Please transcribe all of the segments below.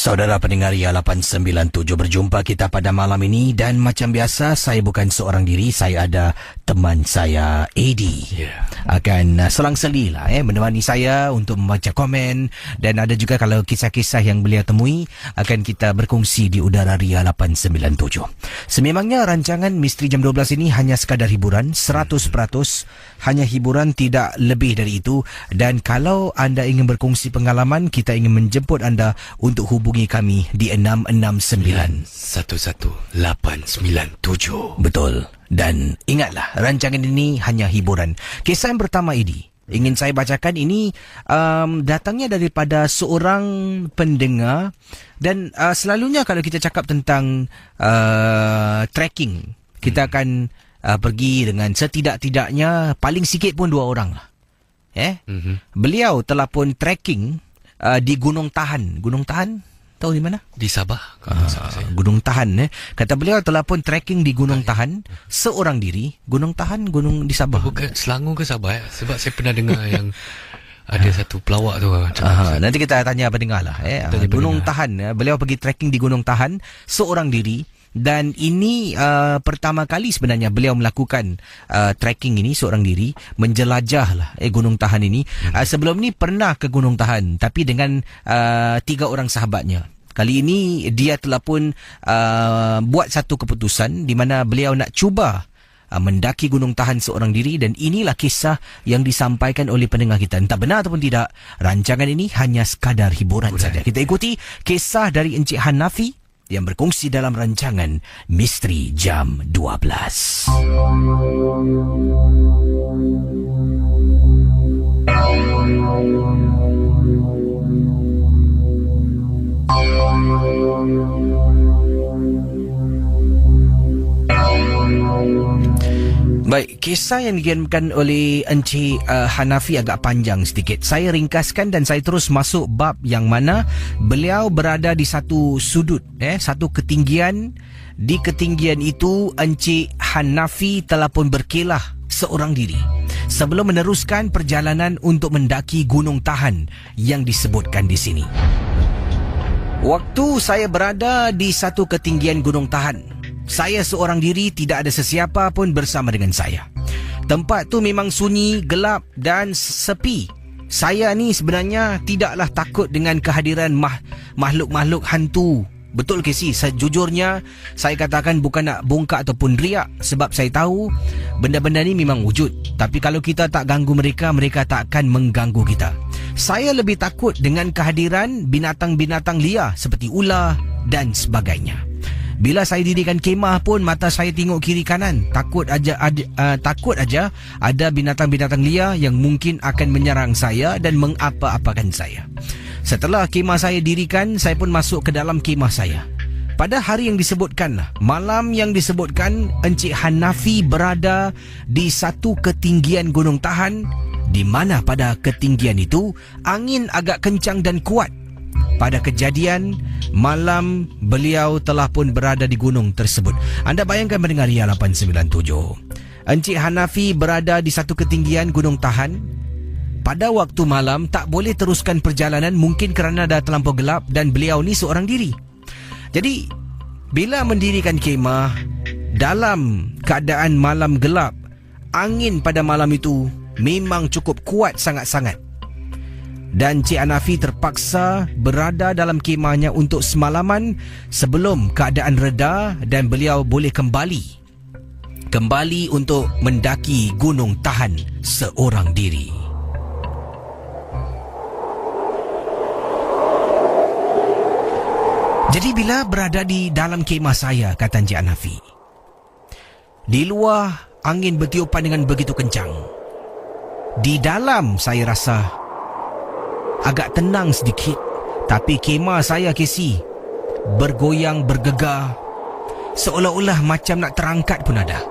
Saudara pendengar Ria 897, berjumpa kita pada malam ini dan macam biasa saya bukan seorang diri, saya ada teman saya Eddie. Akan selang-seli lah menemani saya untuk membaca komen dan ada juga kalau kisah-kisah yang beliau temui akan kita berkongsi di udara Ria 897. Sememangnya rancangan Misteri Jam 12 ini hanya sekadar hiburan, 100% hanya hiburan, tidak lebih dari itu. Dan kalau anda ingin berkongsi pengalaman, kita ingin menjemput anda untuk hubungi kami di 669 11897. Betul. Dan ingatlah, rancangan ini hanya hiburan. Kisah yang pertama ini ingin saya bacakan ini datangnya daripada seorang pendengar. Dan selalunya kalau kita cakap tentang trekking, kita akan pergi dengan setidak-tidaknya paling sikit pun 2 orang lah. Beliau telah pun trekking di Gunung Tahan. Gunung Tahan tahu di mana? Di Sabah. Gunung Tahan. Kata beliau telah pun trekking di Gunung Tahan seorang diri. Gunung Tahan, gunung di Sabah. Bukan Selangor ke Sabah sebab saya pernah dengar yang ada satu pelawak tu. Nanti kita tanya pendengar lah. Gunung Tahan. Beliau pergi trekking di Gunung Tahan seorang diri. Dan ini pertama kali sebenarnya beliau melakukan trekking ini seorang diri, menjelajah lah Gunung Tahan ini. Sebelum ni pernah ke Gunung Tahan tapi dengan 3 orang sahabatnya. Kali ini dia telah pun buat satu keputusan di mana beliau nak cuba mendaki Gunung Tahan seorang diri. Dan inilah kisah yang disampaikan oleh pendengar kita. Entah benar ataupun tidak, rancangan ini hanya sekadar hiburan saja. Kita ikuti kisah dari Encik Hanafi yang berkongsi dalam rancangan Misteri Jam 12. Baik, kisah yang dikirimkan oleh Encik Hanafi agak panjang sedikit. Saya ringkaskan dan saya terus masuk bab yang mana beliau berada di satu sudut, satu ketinggian. Di ketinggian itu Encik Hanafi telah pun berkelah seorang diri sebelum meneruskan perjalanan untuk mendaki Gunung Tahan yang disebutkan di sini. Waktu saya berada di satu ketinggian Gunung Tahan, saya seorang diri, tidak ada sesiapa pun bersama dengan saya. Tempat tu memang sunyi, gelap dan sepi. Saya ni sebenarnya tidaklah takut dengan kehadiran makhluk-makhluk hantu. Betul ke si? Sejujurnya saya katakan bukan nak bongkak ataupun riak, sebab saya tahu benda-benda ni memang wujud. Tapi kalau kita tak ganggu mereka, mereka tak akan mengganggu kita. Saya lebih takut dengan kehadiran binatang-binatang liar seperti ular dan sebagainya. Bila saya dirikan kemah pun mata saya tengok kiri kanan, takut aja ada binatang-binatang liar yang mungkin akan menyerang saya dan mengapa-apakan saya. Setelah kemah saya dirikan, saya pun masuk ke dalam kemah saya. Pada hari yang disebutkan, malam yang disebutkan, Encik Hanafi berada di satu ketinggian Gunung Tahan, di mana pada ketinggian itu angin agak kencang dan kuat. Pada kejadian malam, beliau telah pun berada di gunung tersebut. Anda bayangkan mendengar Ria 897. Encik Hanafi berada di satu ketinggian Gunung Tahan. Pada waktu malam tak boleh teruskan perjalanan, mungkin kerana dah terlampau gelap dan beliau ni seorang diri. Jadi bila mendirikan kemah dalam keadaan malam gelap, angin pada malam itu memang cukup kuat sangat-sangat. Dan Cik Hanafi terpaksa berada dalam kemahnya untuk semalaman sebelum keadaan reda dan beliau boleh kembali untuk mendaki Gunung Tahan seorang diri. Jadi bila berada di dalam kemah saya, kata Cik Hanafi, di luar angin bertiupan dengan begitu kencang. Di dalam saya rasa agak tenang sedikit, tapi kemah saya, Casey, bergoyang, bergegar, seolah-olah macam nak terangkat pun ada.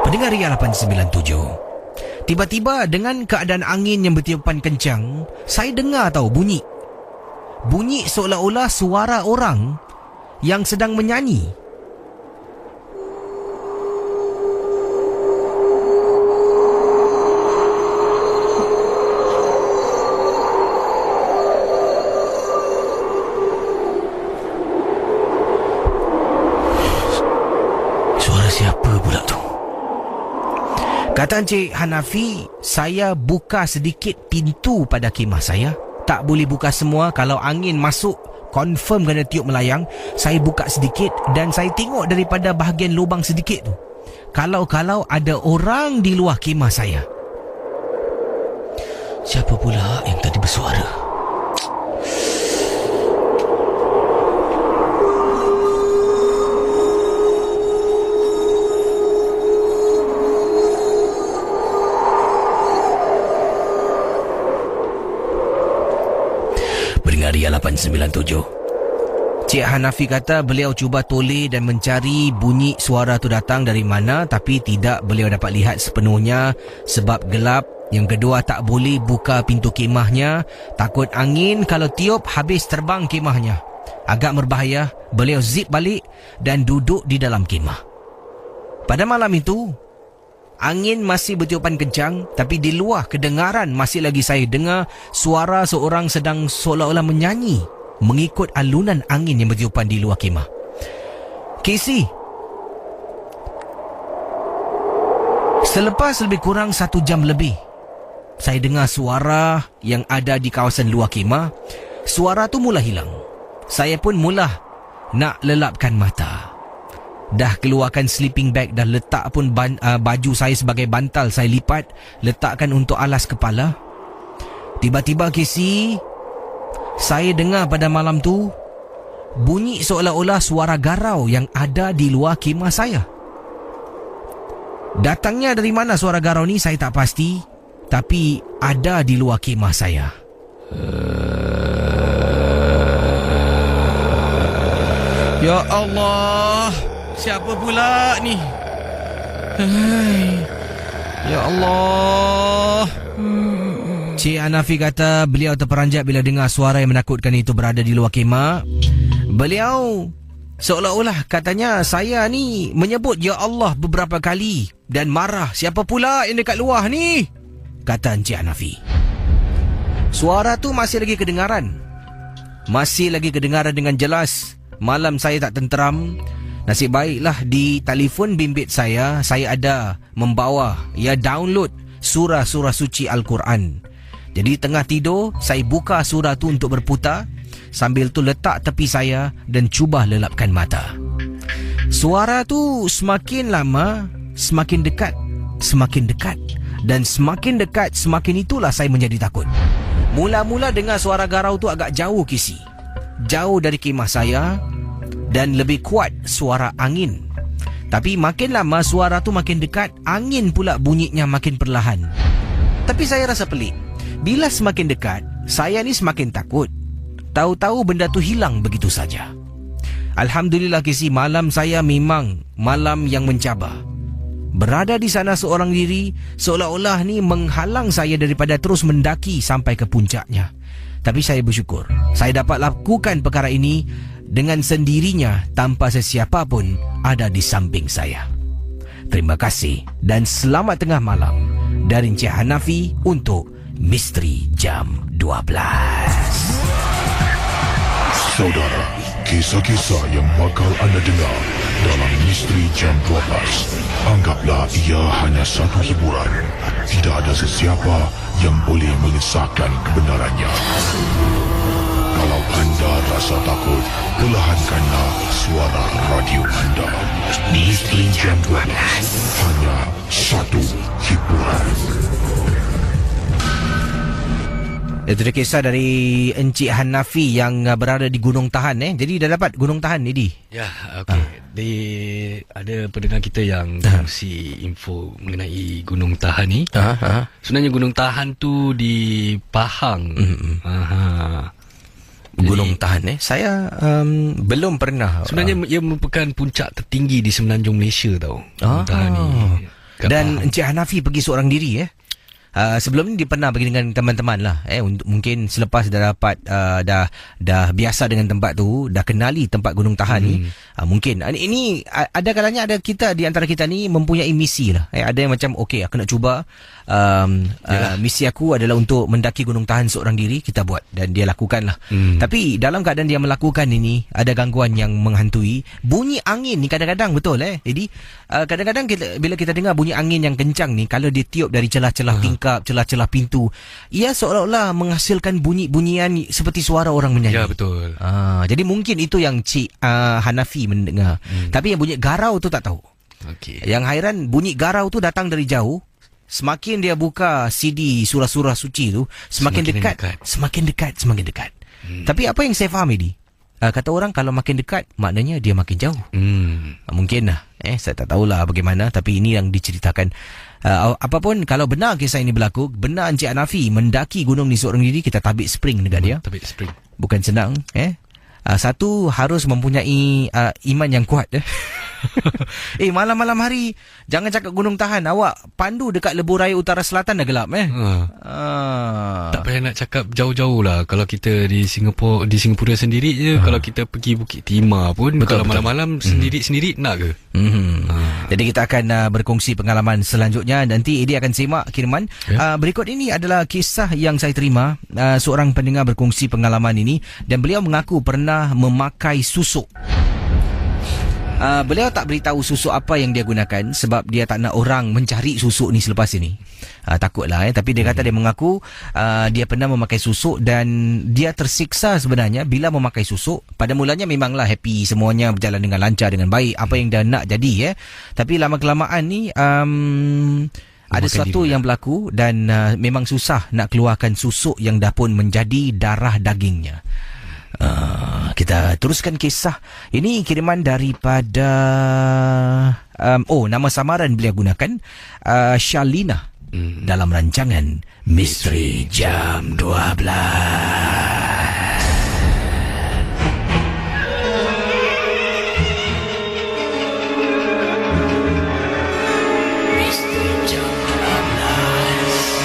Pendengar Ria 897, tiba-tiba dengan keadaan angin yang bertiupan kencang, saya dengar tahu bunyi seolah-olah suara orang yang sedang menyanyi. Kata Encik Hanafi, saya buka sedikit pintu pada kemah saya. Tak boleh buka semua. Kalau angin masuk, confirm kena tiup melayang. Saya buka sedikit dan saya tengok daripada bahagian lubang sedikit tu, kalau ada orang di luar kemah saya. Siapa pula yang tadi bersuara? Pendengar Ria 897. Cik Hanafi kata beliau cuba toleh dan mencari bunyi suara tu datang dari mana, tapi tidak beliau dapat lihat sepenuhnya sebab gelap. Yang kedua, tak boleh buka pintu kemahnya, takut angin kalau tiup habis terbang kemahnya. Agak berbahaya. Beliau zip balik dan duduk di dalam kemah. Pada malam itu, angin masih bertiupan kencang, tapi di luar kedengaran masih lagi saya dengar suara seorang sedang seolah-olah menyanyi mengikut alunan angin yang bertiupan di luar kemah. Casey, selepas lebih kurang 1 jam lebih, saya dengar suara yang ada di kawasan luar kemah. Suara tu mula hilang. Saya pun mula nak lelapkan mata. Dah keluarkan sleeping bag, dah letak pun baju saya sebagai bantal. Saya lipat, letakkan untuk alas kepala. Tiba-tiba Casey, saya dengar pada malam tu bunyi seolah-olah suara garau yang ada di luar kemah saya. Datangnya dari mana suara garau ni saya tak pasti, tapi ada di luar kemah saya. Ya Allah, siapa pula ni? Ya Allah. Cik Hanafi kata beliau terperanjat bila dengar suara yang menakutkan itu berada di luar kemah. Beliau seolah-olah katanya saya ni menyebut Ya Allah beberapa kali dan marah. Siapa pula yang dekat luar ni? Kata Encik Hanafi. Suara tu masih lagi kedengaran. Masih lagi kedengaran dengan jelas. Malam saya tak tenteram. Nasib baiklah di telefon bimbit saya ada membawa, download surah-surah suci Al-Quran. Jadi tengah tidur, saya buka surah tu untuk berputar. Sambil tu letak tepi saya dan cuba lelapkan mata. Suara tu semakin lama, semakin dekat. Semakin dekat. Dan semakin dekat, semakin itulah saya menjadi takut. Mula-mula dengar suara garau tu agak jauh Kisi. Jauh dari kemah saya. Dan lebih kuat suara angin. Tapi makin lama suara tu makin dekat, angin pula bunyinya makin perlahan. Tapi saya rasa pelik. Bila semakin dekat, saya ni semakin takut. Tahu-tahu benda tu hilang begitu saja. Alhamdulillah Kisi, malam saya memang malam yang mencabar. Berada di sana seorang diri, seolah-olah ni menghalang saya daripada terus mendaki sampai ke puncaknya. Tapi saya bersyukur, saya dapat lakukan perkara ini dengan sendirinya tanpa sesiapa pun ada di samping saya. Terima kasih dan selamat tengah malam dari Encik Hanafi untuk Misteri Jam 12. Saudara, kisah-kisah yang bakal anda dengar dalam Misteri Jam 12, anggaplah ia hanya satu hiburan. Tidak ada sesiapa yang boleh mengesahkan kebenarannya. Kalau anda rasa takut, perlahankanlah suara radio anda. Misteri Jam 12, hanya satu hiburan. Itu dia kisah dari Encik Hanafi yang berada di Gunung Tahan. Jadi dah dapat Gunung Tahan ni, Di? Ya, okey. Ada pendengar kita yang kongsi info mengenai Gunung Tahan ni. Sebenarnya Gunung Tahan tu di Pahang. Gunung Tahan saya belum pernah. Sebenarnya ia merupakan puncak tertinggi di semenanjung Malaysia tau. Gunung Tahan ni. Dan Encik Hanafi pergi seorang diri Sebelum ni dia pernah pergi dengan teman-teman lah. Mungkin selepas dah dapat dah biasa dengan tempat tu, dah kenali tempat Gunung Tahan ni, mungkin ini ada kalanya ada kita di antara kita ni mempunyai misi lah. Ada yang macam okey, aku nak cuba misi aku adalah untuk mendaki Gunung Tahan seorang diri, kita buat dan dia lakukan lah. Tapi dalam keadaan dia melakukan ini, ada gangguan yang menghantui. Bunyi angin ni kadang-kadang betul jadi kadang-kadang bila kita dengar bunyi angin yang kencang ni, kalau dia tiup dari celah-celah tingkap, celah-celah pintu, ia seolah-olah menghasilkan bunyi-bunyian seperti suara orang menyanyi. Ya, betul. Jadi mungkin itu yang Cik Hanafi mendengar. Tapi yang bunyi garau tu tak tahu. Okay. Yang hairan, bunyi garau tu datang dari jauh. Semakin dia buka CD surah-surah suci tu, semakin dekat. Tapi apa yang saya faham ini, kata orang kalau makin dekat maknanya dia makin jauh. Mungkin lah, saya tak tahulah bagaimana, tapi ini yang diceritakan. Apapun, kalau benar kisah ini berlaku, benar Encik Hanafi mendaki gunung ni seorang diri, kita tabik spring dekat dia. Tabik spring. Bukan senang. Satu, harus mempunyai iman yang kuat. Malam-malam hari jangan cakap Gunung Tahan, awak pandu dekat Lebuh Raya Utara Selatan dah gelap. Tak payah nak cakap jauh-jauh lah. Kalau kita di Singapura sendiri je, kalau kita pergi Bukit Timah pun, betul, kalau malam-malam sendiri-sendiri nak ke? Jadi kita akan berkongsi pengalaman selanjutnya. Nanti Edi akan simak kiriman. Berikut ini adalah kisah yang saya terima. Seorang pendengar berkongsi pengalaman ini dan beliau mengaku pernah memakai susuk. Beliau tak beritahu susuk apa yang dia gunakan sebab dia tak nak orang mencari susuk ni selepas ini. Takutlah tapi dia kata dia mengaku dia pernah memakai susuk dan dia tersiksa sebenarnya bila memakai susuk. Pada mulanya memanglah happy, semuanya berjalan dengan lancar, dengan baik, apa yang dia nak jadi Tapi lama-kelamaan ni ada sesuatu yang berlaku dan memang susah nak keluarkan susuk yang dah pun menjadi darah dagingnya. Kita teruskan kisah. Ini kiriman daripada nama samaran beliau gunakan Shalina dalam rancangan Misteri Jam 12. Misteri Jam 12.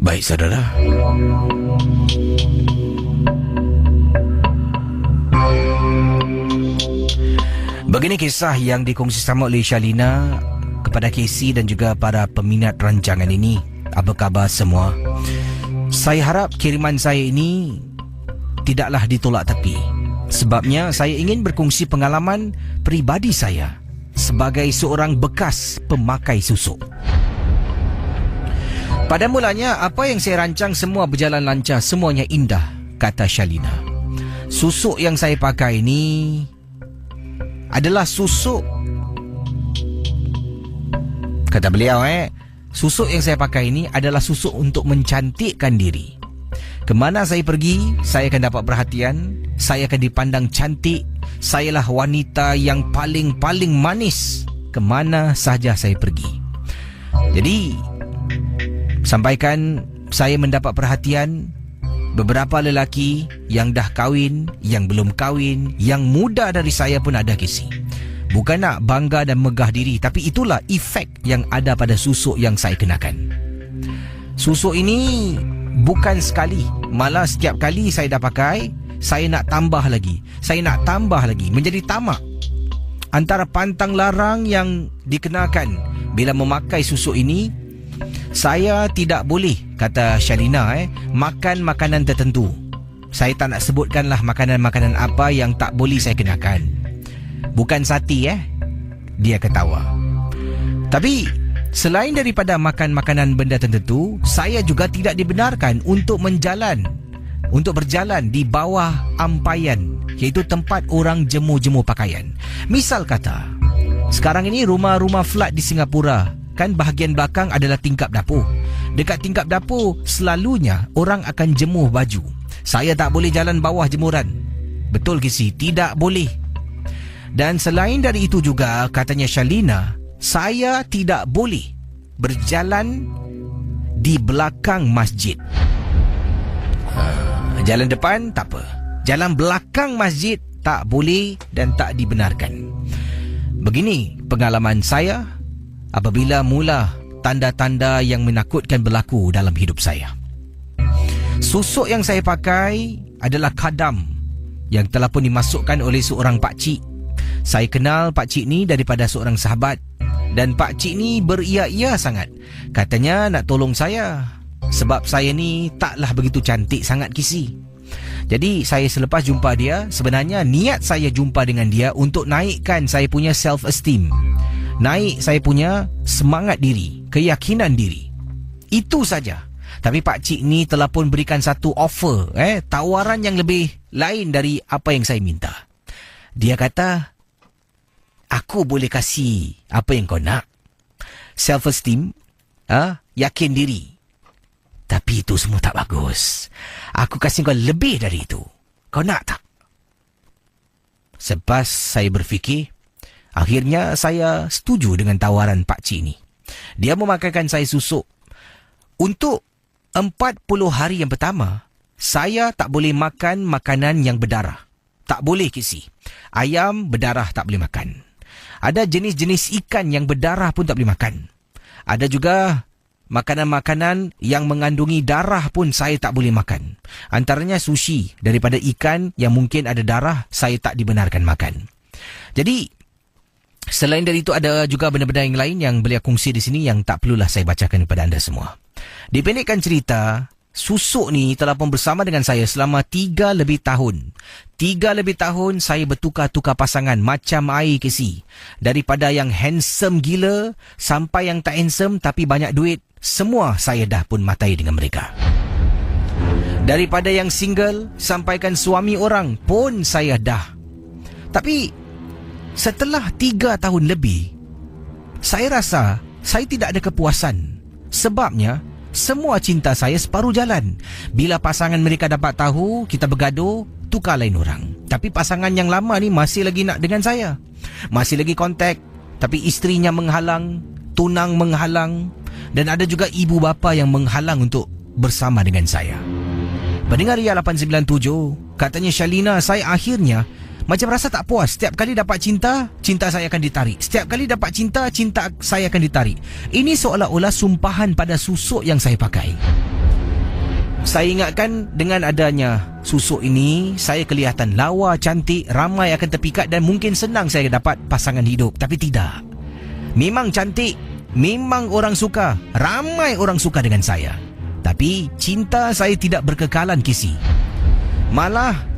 Baik saudara, begini kisah yang dikongsi sama oleh Shalina kepada Casey dan juga para peminat rancangan ini. Apa khabar semua? Saya harap kiriman saya ini tidaklah ditolak tepi. Sebabnya saya ingin berkongsi pengalaman peribadi saya sebagai seorang bekas pemakai susuk. Pada mulanya, apa yang saya rancang semua berjalan lancar, semuanya indah, kata Shalina. Susuk yang saya pakai ini adalah susuk, kata beliau, susuk yang saya pakai ini adalah susuk untuk mencantikkan diri. Kemana saya pergi, saya akan dapat perhatian, saya akan dipandang cantik, sayalah wanita yang paling manis kemana sahaja saya pergi. Jadi, sampaikan saya mendapat perhatian, beberapa lelaki yang dah kahwin, yang belum kahwin, yang muda dari saya pun ada Casey. Bukan nak bangga dan megah diri, tapi itulah efek yang ada pada susuk yang saya kenakan. Susuk ini bukan sekali, malah setiap kali saya dah pakai, saya nak tambah lagi, menjadi tamak. Antara pantang larang yang dikenakan bila memakai susuk ini, saya tidak boleh, kata Shalina, makan makanan tertentu. Saya tak nak sebutkanlah makanan-makanan apa yang tak boleh saya kenakan. Bukan sati, dia ketawa. Tapi selain daripada makan makanan benda tertentu, saya juga tidak dibenarkan untuk berjalan di bawah ampaian, iaitu tempat orang jemur-jemur pakaian. Misal kata, sekarang ini rumah-rumah flat di Singapura, kan bahagian belakang adalah tingkap dapur. Dekat tingkap dapur selalunya orang akan jemur baju. Saya tak boleh jalan bawah jemuran. Betul ke si? Tidak boleh. Dan selain dari itu juga, katanya Shalina, saya tidak boleh berjalan di belakang masjid. Jalan depan tak apa, jalan belakang masjid tak boleh dan tak dibenarkan. Begini pengalaman saya apabila mula tanda-tanda yang menakutkan berlaku dalam hidup saya. Susuk yang saya pakai adalah kadam yang telah pun dimasukkan oleh seorang pakcik. Saya kenal pakcik ni daripada seorang sahabat, dan pakcik ni beria-ia sangat. Katanya nak tolong saya sebab saya ni taklah begitu cantik sangat kisi. Jadi saya selepas jumpa dia, sebenarnya niat saya jumpa dengan dia untuk naikkan saya punya self-esteem, naik saya punya semangat diri, keyakinan diri. Itu saja. Tapi pakcik ni telah pun berikan satu offer, tawaran yang lebih lain dari apa yang saya minta. Dia kata, aku boleh kasih apa yang kau nak, self-esteem, yakin diri. Tapi itu semua tak bagus. Aku kasih kau lebih dari itu. Kau nak tak? Selepas saya berfikir, akhirnya saya setuju dengan tawaran pakcik ni. Dia memakaikan saya susuk. Untuk 40 hari yang pertama, saya tak boleh makan makanan yang berdarah. Tak boleh kisi. Ayam berdarah tak boleh makan. Ada jenis-jenis ikan yang berdarah pun tak boleh makan. Ada juga makanan-makanan yang mengandungi darah pun saya tak boleh makan. Antaranya sushi, daripada ikan yang mungkin ada darah, saya tak dibenarkan makan. Jadi, selain dari itu ada juga benda-benda yang lain yang beliau kongsi di sini yang tak perlulah saya bacakan kepada anda semua. Dipendekkan cerita, susuk ni telah pun bersama dengan saya selama 3 lebih tahun. 3 lebih tahun saya bertukar-tukar pasangan macam air kesi. Daripada yang handsome gila sampai yang tak handsome tapi banyak duit, semua saya dah pun matai dengan mereka. Daripada yang single sampaikan suami orang pun saya dah. Tapi setelah 3 tahun lebih, saya rasa saya tidak ada kepuasan. Sebabnya semua cinta saya separuh jalan. Bila pasangan mereka dapat tahu kita bergaduh, tukar lain orang. Tapi pasangan yang lama ni masih lagi nak dengan saya, masih lagi kontak. Tapi isterinya menghalang, tunang menghalang, dan ada juga ibu bapa yang menghalang untuk bersama dengan saya. Pendengar Ria 897, katanya Shalina, saya akhirnya macam rasa tak puas. Setiap kali dapat cinta, cinta saya akan ditarik. Setiap kali dapat cinta, cinta saya akan ditarik. Ini seolah-olah sumpahan pada susuk yang saya pakai. Saya ingatkan dengan adanya susuk ini, saya kelihatan lawa, cantik, ramai akan terpikat dan mungkin senang saya dapat pasangan hidup. Tapi tidak. Memang cantik, memang orang suka, ramai orang suka dengan saya. Tapi cinta saya tidak berkekalan kisi. Malah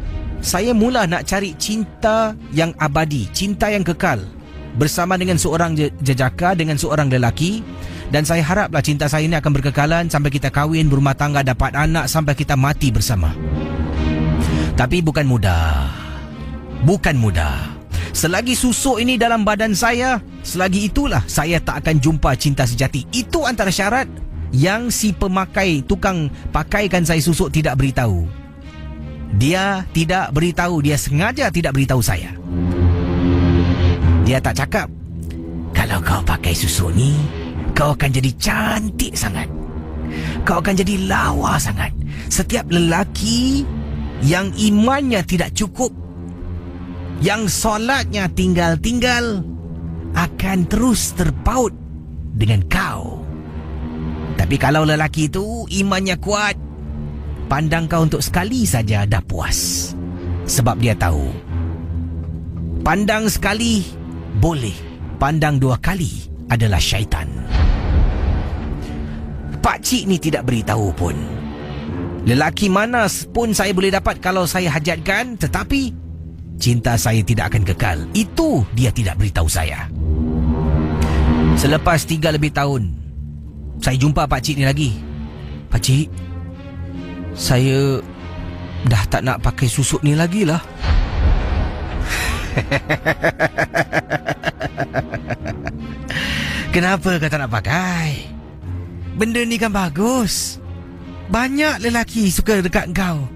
saya mula nak cari cinta yang abadi, cinta yang kekal, bersama dengan seorang jejaka, dengan seorang lelaki. Dan saya haraplah cinta saya ini akan berkekalan sampai kita kahwin, berumah tangga, dapat anak, sampai kita mati bersama. Tapi bukan mudah. Bukan mudah. Selagi susuk ini dalam badan saya, selagi itulah saya tak akan jumpa cinta sejati. Itu antara syarat yang si pemakai, tukang pakaikan saya susuk tidak beritahu. Dia tidak beritahu, dia sengaja tidak beritahu saya. Dia tak cakap, kalau kau pakai susuk ni, kau akan jadi cantik sangat. Kau akan jadi lawa sangat. Setiap lelaki yang imannya tidak cukup, yang solatnya tinggal-tinggal, akan terus terpaut dengan kau. Tapi kalau lelaki itu imannya kuat, pandang kau untuk sekali saja dah puas. Sebab dia tahu, pandang sekali boleh, pandang 2 kali adalah syaitan. Pakcik ni tidak beritahu pun. Lelaki mana pun saya boleh dapat kalau saya hajatkan, tetapi cinta saya tidak akan kekal. Itu dia tidak beritahu saya. Selepas 3 lebih tahun, saya jumpa pakcik ni lagi. Pakcik, saya dah tak nak pakai susuk ni lagi lah. Kenapa kau tak nak pakai? Benda ni kan bagus. Banyak lelaki suka dekat kau.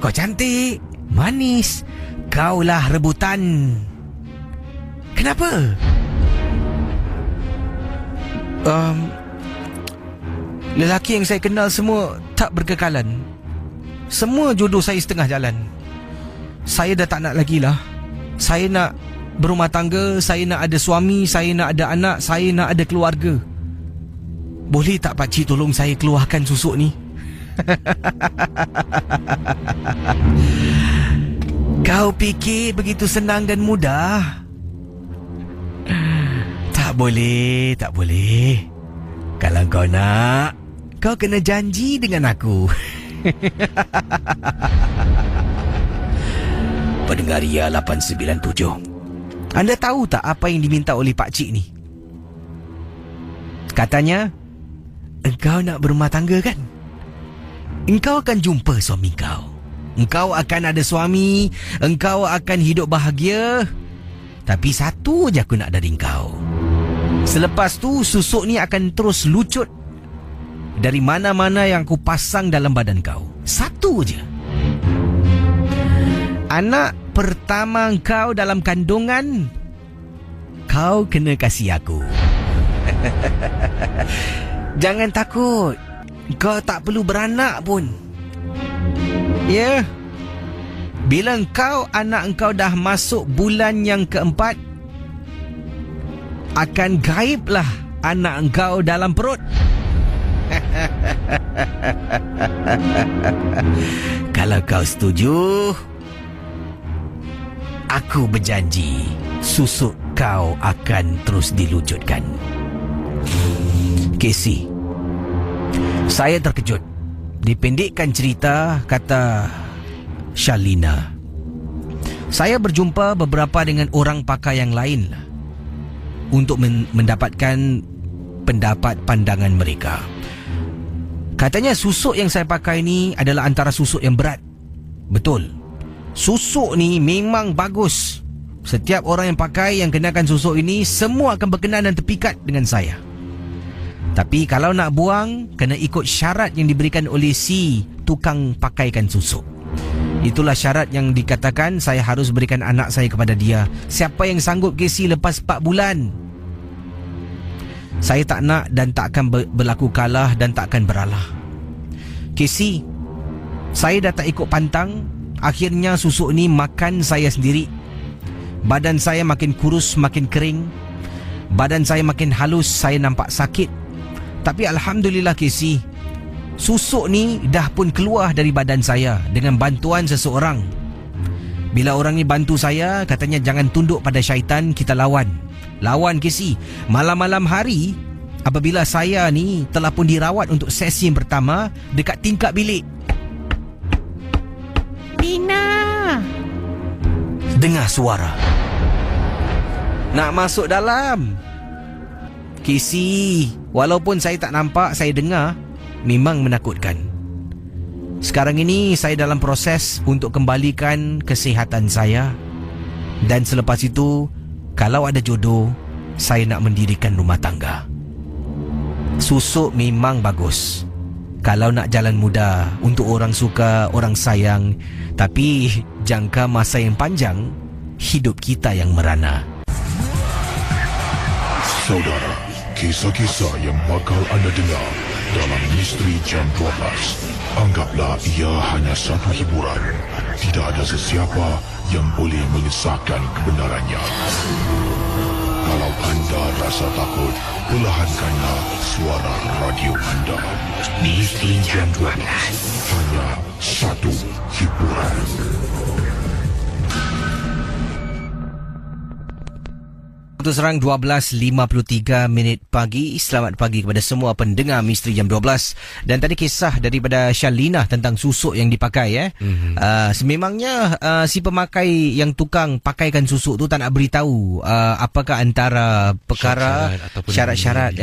Kau cantik, manis, kaulah rebutan. Kenapa? Lelaki yang saya kenal semua tak berkekalan. Semua jodoh saya setengah jalan. Saya dah tak nak lagi lah. Saya nak berumah tangga, saya nak ada suami, saya nak ada anak, saya nak ada keluarga. Boleh tak pakcik tolong saya keluarkan susuk ni? Kau fikir begitu senang dan mudah? Tak boleh, tak boleh. Kalau kau nak, kau kena janji dengan aku. Pendengar Ria 897, anda tahu tak apa yang diminta oleh pakcik ni? Katanya, engkau nak berumah tangga kan? Engkau akan jumpa suami kau. Engkau akan ada suami. Engkau akan hidup bahagia. Tapi satu je aku nak dari engkau. Selepas tu susuk ni akan terus lucut dari mana-mana yang aku pasang dalam badan kau. Satu je. Anak pertama kau dalam kandungan, kau kena kasih aku. Jangan takut. Kau tak perlu beranak pun. Ya. Bila anak engkau dah masuk bulan yang keempat, akan gaiblah anak engkau dalam perut. Kalau kau setuju, aku berjanji susuk kau akan terus dilucutkan. Casey, saya terkejut. Dipendekkan cerita, kata Shalina, saya berjumpa beberapa dengan orang pakar yang lain untuk mendapatkan pendapat pandangan mereka. Katanya susuk yang saya pakai ni adalah antara susuk yang berat. Betul. Susuk ni memang bagus. Setiap orang yang pakai, yang kenakan susuk ini, semua akan berkenan dan terpikat dengan saya. Tapi kalau nak buang, kena ikut syarat yang diberikan oleh si tukang pakaikan susuk. Itulah syarat yang dikatakan saya harus berikan anak saya kepada dia. Siapa yang sanggup Casey lepas 4 bulan? Saya tak nak dan tak akan berlaku kalah dan tak akan beralah. Casey, saya dah tak ikut pantang. Akhirnya susuk ni makan saya sendiri. Badan saya makin kurus, makin kering. Badan saya makin halus, saya nampak sakit. Tapi Alhamdulillah Casey, susuk ni dah pun keluar dari badan saya dengan bantuan seseorang. Bila orang ni bantu saya, katanya jangan tunduk pada syaitan, kita lawan. Lawan Casey. Malam-malam hari, apabila saya ni telah pun dirawat untuk sesi yang pertama dekat tingkap bilik. Lina, dengar suara. Nak masuk dalam. Casey, walaupun saya tak nampak, saya dengar. Memang menakutkan. Sekarang ini saya dalam proses untuk kembalikan kesihatan saya. Dan selepas itu, kalau ada jodoh, saya nak mendirikan rumah tangga. Susuk memang bagus. Kalau nak jalan mudah, untuk orang suka, orang sayang. Tapi jangka masa yang panjang, hidup kita yang merana. Saudara, kisah-kisah yang bakal anda dengar dalam Misteri Jam 12, anggaplah ia hanya satu hiburan. Tidak ada sesiapa yang boleh mengesahkan kebenarannya. Kalau anda rasa takut, perlahankanlah suara radio anda. Misteri Jam 12, hanya satu hiburan. Waktu serang 12.53 pagi. Selamat pagi kepada semua pendengar Misteri Jam 12. Dan tadi kisah daripada Shalina tentang susuk yang dipakai. Sememangnya si pemakai yang tukang pakaikan susuk tu tak nak beritahu apakah antara perkara syarat-syarat.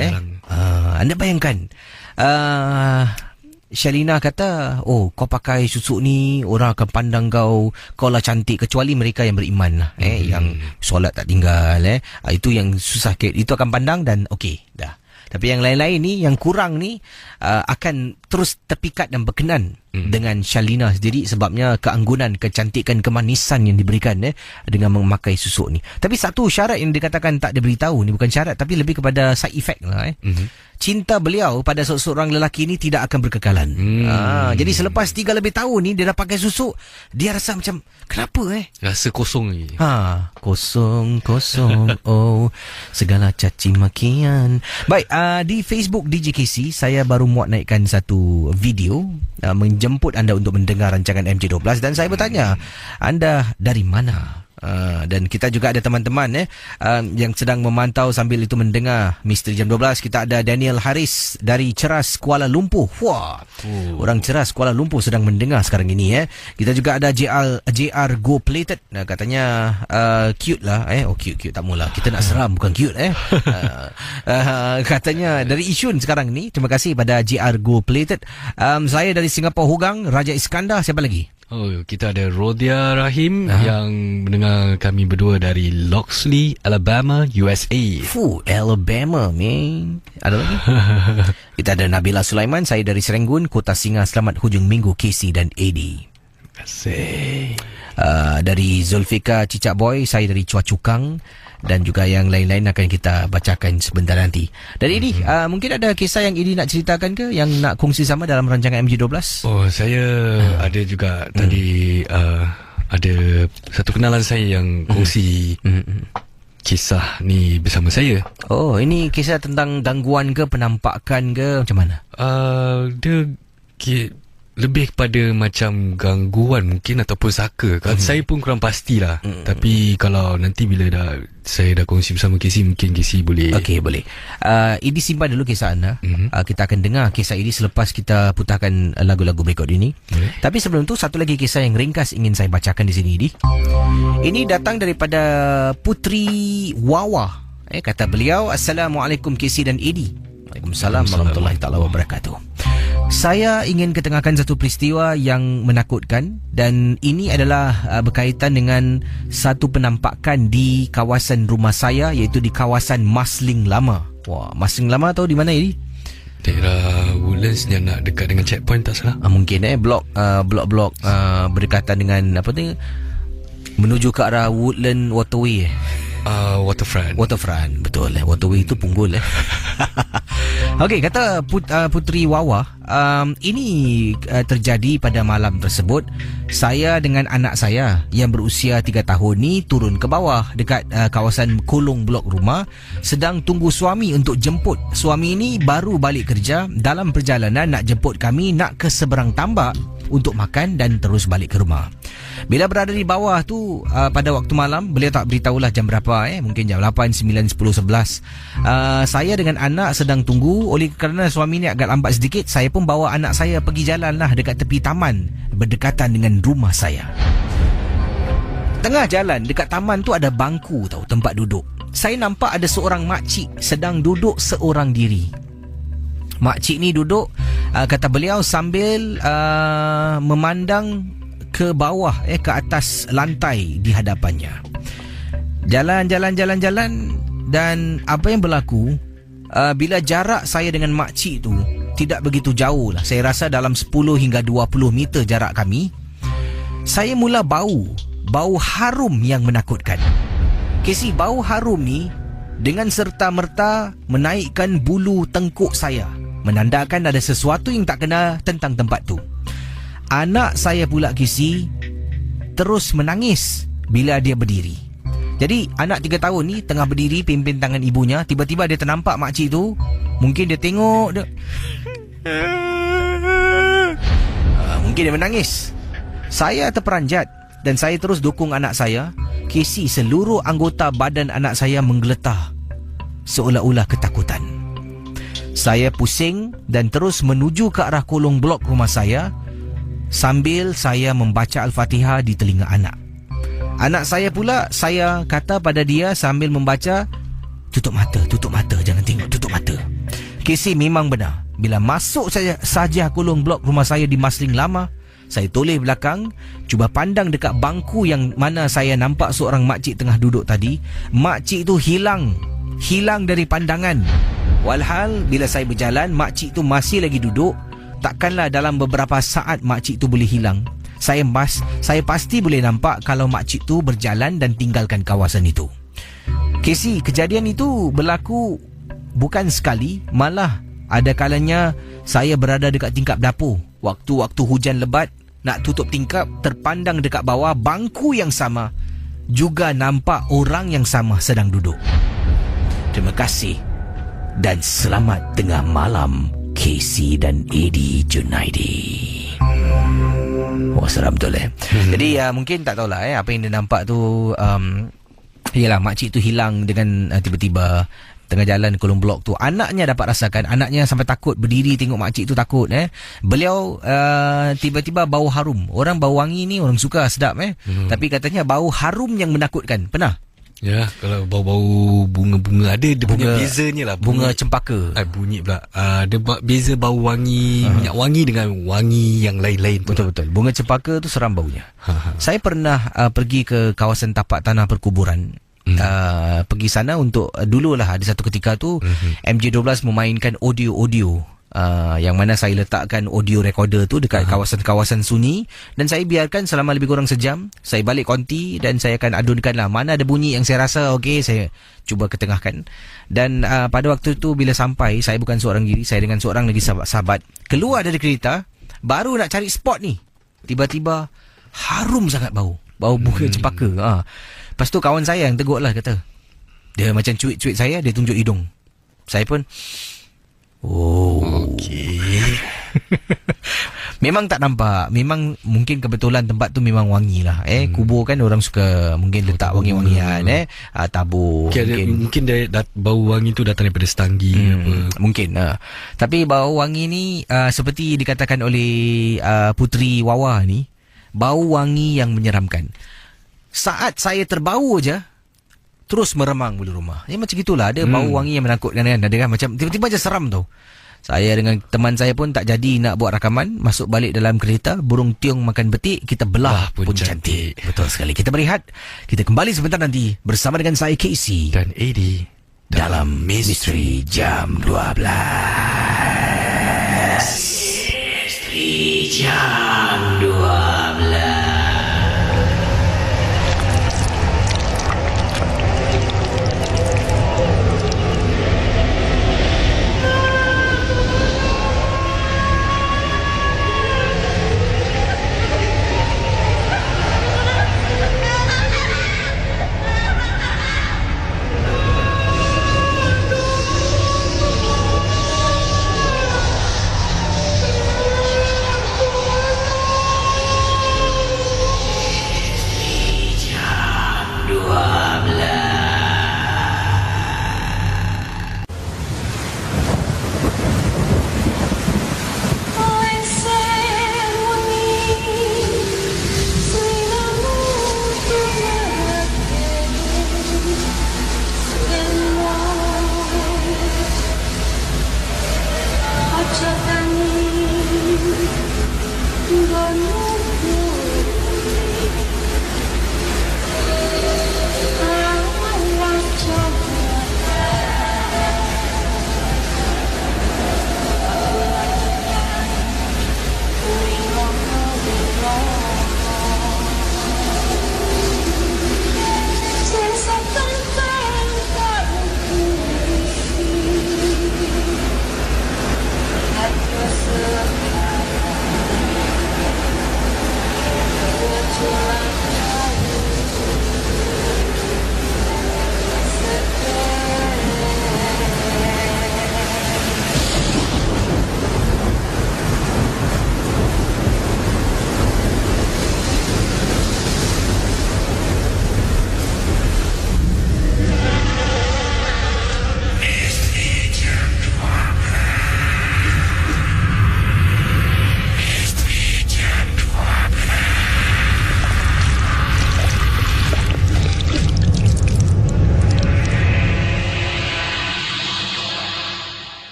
Anda bayangkan, Shalina kata, oh, kau pakai susuk ni, orang akan pandang kau lah cantik, kecuali mereka yang beriman lah, yang solat tak tinggal, itu yang susah sikit, itu akan pandang dan okey dah. Tapi yang lain-lain ni, yang kurang ni, akan terus terpikat dan berkenan dengan Shalina sendiri sebabnya keanggunan, kecantikan, kemanisan yang diberikan dengan memakai susuk ni. Tapi satu syarat yang dikatakan tak diberitahu ni bukan syarat tapi lebih kepada side effect lah. Cinta beliau pada seorang lelaki ni tidak akan berkekalan. Jadi selepas 3 lebih tahun ni dia dah pakai susuk, dia rasa macam kenapa Rasa kosong lagi. Kosong oh segala caci makian. Baik, di Facebook DJ KC saya baru muat naikkan satu video menjemput anda untuk mendengar rancangan MJ12 dan saya bertanya, anda dari mana? Dan kita juga ada teman-teman yang sedang memantau sambil itu mendengar Misteri Jam 12. Kita ada Daniel Haris dari Ceras, Kuala Lumpur. Orang Ceras, Kuala Lumpur sedang mendengar sekarang ini. Kita juga ada JR Go Plated. Katanya cute lah. Cute tak mula. Kita nak seram bukan cute katanya dari Isyun sekarang ni. Terima kasih pada JR Go Plated. Saya dari Singapura Hugang, Raja Iskandar. Siapa lagi? Kita ada Rodia Rahim yang mendengar kami berdua dari Loxley, Alabama, USA. Alabama, man. Ada lagi? Kita ada Nabila Sulaiman, saya dari Serenggun, Kota Singa. Selamat hujung minggu KC dan AD. Terima kasih. Dari Zulfika Cicak Boy, saya dari Chua Chu Kang. Dan juga yang lain-lain akan kita bacakan sebentar nanti. Dan ini mungkin ada kisah yang ini nak ceritakan ke, yang nak kongsi sama dalam rancangan MJ12? Saya ada juga tadi ada satu kenalan saya yang kongsi kisah ni bersama saya. Ini kisah tentang gangguan ke, penampakan ke, macam mana? Dia lebih kepada macam gangguan mungkin ataupun saka. Saya pun kurang pastilah. Tapi kalau nanti bila saya dah kongsi bersama Casey, mungkin Casey boleh. Okey, boleh. Ini simpan dulu kisah anda. Kita akan dengar kisah ini selepas kita putarkan lagu-lagu berikut ini. Tapi sebelum tu, satu lagi kisah yang ringkas ingin saya bacakan di sini. Ini datang daripada Putri Wawa. Kata beliau, Assalamualaikum Casey dan Edi. Waalaikumsalam warahmatullahi taala wabarakatuh. Saya ingin ketengahkan satu peristiwa yang menakutkan dan ini adalah berkaitan dengan satu penampakan di kawasan rumah saya, iaitu di kawasan Masling Lama. Masling Lama tahu di mana ini? Daerah Woodlands yang nak dekat dengan checkpoint tak salah. Mungkin blok berdekatan dengan apa tu, menuju ke arah Woodland Waterway. Waterfront, betul. Waterway itu Punggol. Okey, kata Putri Wawa, ini terjadi pada malam tersebut. Saya dengan anak saya yang berusia 3 tahun ni turun ke bawah dekat kawasan kolong blok rumah, sedang tunggu suami untuk jemput. Suami ini baru balik kerja, dalam perjalanan nak jemput kami nak ke seberang tambak untuk makan dan terus balik ke rumah. Bila berada di bawah tu pada waktu malam, beliau tak beritahulah jam berapa, mungkin jam 8, 9, 10, 11. Saya dengan anak sedang tunggu. Oleh kerana suami ni agak lambat sedikit, saya pun bawa anak saya pergi jalan lah dekat tepi taman berdekatan dengan rumah saya. Tengah jalan dekat taman tu ada bangku tahu, tempat duduk. Saya nampak ada seorang makcik sedang duduk seorang diri. Makcik ni duduk, kata beliau, sambil memandang ke bawah, ke atas lantai di hadapannya. Jalan dan apa yang berlaku, bila jarak saya dengan makcik tu tidak begitu jauh lah. Saya rasa dalam 10 hingga 20 meter jarak kami. Saya mula bau harum yang menakutkan. Casey, bau harum ni dengan serta-merta menaikkan bulu tengkuk saya, menandakan ada sesuatu yang tak kena tentang tempat tu. Anak saya pula, Casey, terus menangis bila dia berdiri. Jadi anak 3 tahun ni tengah berdiri pimpin tangan ibunya. Tiba-tiba dia ternampak makcik tu. Mungkin dia tengok dia. Mungkin dia menangis. Saya terperanjat dan saya terus dukung anak saya. Casey, seluruh anggota badan anak saya menggeletar seolah-olah ketakutan. Saya pusing dan terus menuju ke arah kolong blok rumah saya sambil saya membaca Al-Fatihah di telinga anak. Anak saya pula, saya kata pada dia sambil membaca, tutup mata, jangan tengok, tutup mata. Casey, memang benar. Bila masuk saja kolong blok rumah saya di Masling Lama, saya toleh belakang, cuba pandang dekat bangku yang mana saya nampak seorang makcik tengah duduk tadi. Makcik tu hilang dari pandangan. Walhal bila saya berjalan, makcik tu masih lagi duduk. takkanlah dalam beberapa saat makcik tu boleh hilang. Saya pasti boleh nampak kalau makcik tu berjalan dan tinggalkan kawasan itu. Casey, kejadian itu berlaku bukan sekali, malah ada kalanya saya berada dekat tingkap dapur. Waktu-waktu hujan lebat, nak tutup tingkap, terpandang dekat bawah bangku yang sama, juga nampak orang yang sama sedang duduk. Terima kasih dan selamat tengah malam, Casey dan Eddie Junaidi. Wah, seram betul Jadi mungkin tak tahulah apa yang dia nampak tu. Yalah, makcik tu hilang dengan tiba-tiba tengah jalan kolong blok tu. Anaknya dapat rasakan, anaknya sampai takut berdiri tengok makcik tu takut. Beliau tiba-tiba bau harum. Orang bau wangi ni orang suka, sedap Tapi katanya bau harum yang menakutkan. Pernah? Ya, kalau bau-bau bunga-bunga ada dia punya bezanya lah. Bunga cempaka. Bunyi pula. Ada beza bau wangi, minyak wangi dengan wangi yang lain-lain. Betul-betul. Bunga cempaka tu seram baunya. Saya pernah pergi ke kawasan tapak tanah perkuburan. Pergi sana untuk dululah ada satu ketika tu MJ12 memainkan audio-audio. Yang mana saya letakkan audio recorder tu dekat kawasan-kawasan sunyi, dan saya biarkan selama lebih kurang sejam. Saya balik konti dan saya akan adunkan lah mana ada bunyi yang saya rasa okey, saya cuba ketengahkan. Dan pada waktu tu bila sampai, saya bukan seorang diri, saya dengan seorang lagi sahabat keluar dari kereta, baru nak cari spot ni, tiba-tiba harum sangat bau bunga cempaka. Lepas tu kawan saya yang tegur lah, kata dia macam cuit-cuit saya, dia tunjuk hidung. Saya pun okey. Memang tak nampak. Memang mungkin kebetulan tempat tu memang wangi lah. Kubur kan orang suka mungkin letak wangi-wangian. Tabur. Mungkin dia bau wangi tu datang daripada setanggi apa. Mungkin. Tapi bau wangi ni seperti dikatakan oleh Puteri Wawa ni, bau wangi yang menyeramkan. Saat saya terbau je, terus meremang bulu rumah. Macam gitulah. Ada bau wangi yang menakutkan kan. Ada kan macam tiba-tiba je seram tu. Saya dengan teman saya pun tak jadi nak buat rakaman. Masuk balik dalam kereta, burung tiung makan betik, kita belah pun cantik. Betul sekali. Kita berehat. Kita kembali sebentar nanti bersama dengan saya Casey dan Eddie dalam Misteri Jam 12. Misteri Jam 12.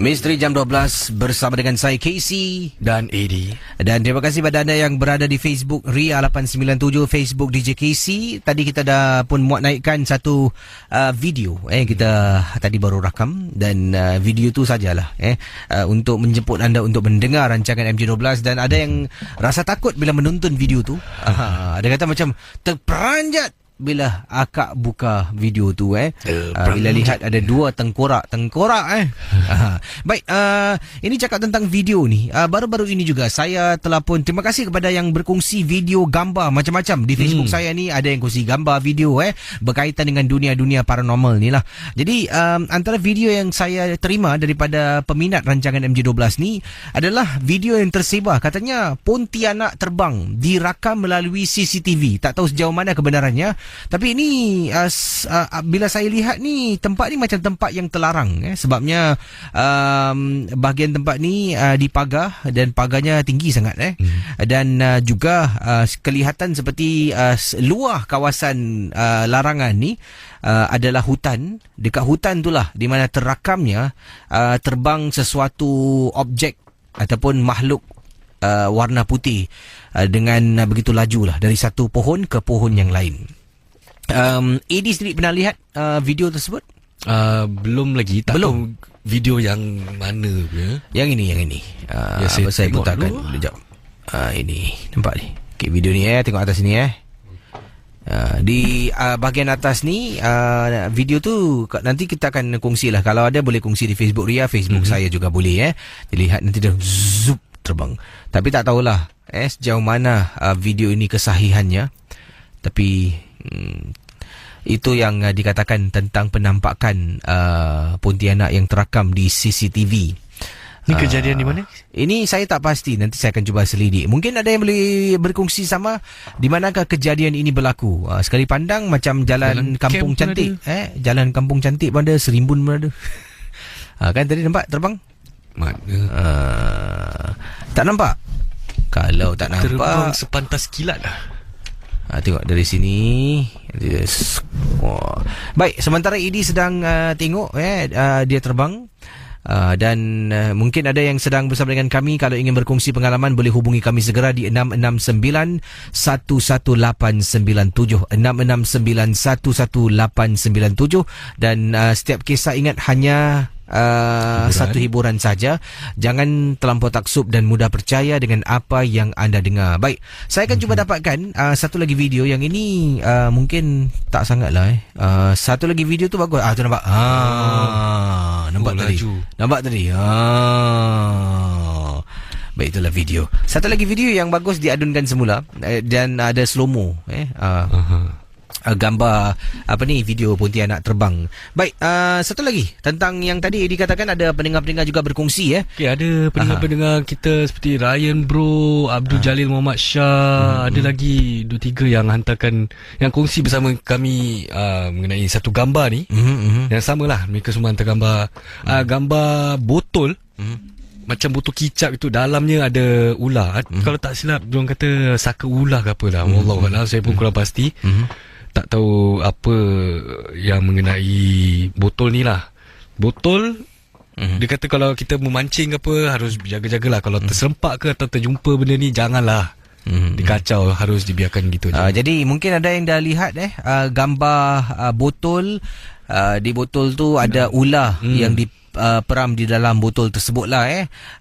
Misteri Jam 12 bersama dengan saya Casey dan Eddie. Dan terima kasih pada anda yang berada di Facebook Ria 897, Facebook DJ Casey. Tadi kita dah pun muat naikkan satu video kita tadi baru rakam. Dan video tu sajalah untuk menjemput anda untuk mendengar rancangan MJ12. Dan ada yang rasa takut bila menonton video tu. Ada kata macam terperanjat bila akak buka video tu bila lihat ada dua tengkorak baik, ini cakap tentang video ni. Baru-baru ini juga saya telah pun terima kasih kepada yang berkongsi video gambar macam-macam di Facebook saya ni. Ada yang kongsi gambar video berkaitan dengan dunia-dunia paranormal ni lah. Jadi antara video yang saya terima daripada peminat rancangan MJ12 ni adalah video yang tersebar. Katanya Pontianak terbang dirakam melalui CCTV. Tak tahu sejauh mana kebenarannya. Tapi ini bila saya lihat ni, tempat ni macam tempat yang terlarang sebabnya bahagian tempat ni dipagar dan pagarnya tinggi sangat dan juga kelihatan seperti luar kawasan larangan ni adalah hutan. Dekat hutan itulah di mana terakamnya terbang sesuatu objek ataupun makhluk warna putih dengan begitu laju lah dari satu pohon ke pohon yang lain. Eddie sendiri pernah lihat video tersebut? Belum lagi. Tak belum. Tahu video yang mana punya. Yang ini. Saya putarkan sekejap. Ini nampak ni. Okay, video ni tengok atas ni di bahagian atas ni video tu nanti kita akan kongsi lah. Kalau ada boleh kongsi di Facebook Ria, Facebook saya juga boleh dilihat nanti dah zup terbang. Tapi tak tahulah sejauh mana video ini kesahihannya. Tapi itu yang dikatakan tentang penampakan Pontianak yang terakam di CCTV. Ini kejadian di mana? Ini saya tak pasti. Nanti saya akan cuba selidik. Mungkin ada yang boleh berkongsi sama di manakah kejadian ini berlaku. Sekali pandang macam jalan kampung cantik. Jalan kampung cantik pun ada, Serimbun pun ada. Kan tadi nampak terbang? Mana? Tak nampak? Kalau tak nampak, terbang sepantas kilat lah. Tengok dari sini. Baik, sementara Eddie sedang tengok dia terbang. Dan mungkin ada yang sedang bersama dengan kami. Kalau ingin berkongsi pengalaman, boleh hubungi kami segera di 669-11897 669-11897. Dan setiap kisah ingat hanya satu hiburan saja. Jangan terlampau taksub dan mudah percaya dengan apa yang anda dengar. Baik, saya akan cuba dapatkan satu lagi video. Yang ini mungkin tak sangat lah satu lagi video tu bagus. Tu nampak. Nampak tadi. Nampak tadi. Baik, itulah video. Satu lagi video yang bagus diadunkan semula dan ada slow-mo gambar video Pontianak terbang. Baik, satu lagi tentang yang tadi Eddie katakan ada pendengar-pendengar juga berkongsi Okay, ada pendengar-pendengar kita seperti Ryan Bro, Abdul Jalil Muhammad Shah, ada lagi 2-3 yang hantarkan, yang kongsi bersama kami mengenai satu gambar ni. Yang samalah, mereka semua hantar gambar gambar botol. Macam botol kicap itu, dalamnya ada ular. Kalau tak silap diorang kata saka ular ke apa lah. Wallahualam, saya pun kurang pasti. Tak tahu apa yang mengenai botol ni lah. Botol, dia kata kalau kita memancing ke apa, harus jaga-jagalah. Kalau terserempak ke atau terjumpa benda ni, janganlah dikacau, harus dibiarkan gitu je. Jadi mungkin ada yang dah lihat gambar botol. Di botol tu ada ular yang peram di dalam botol tersebut lah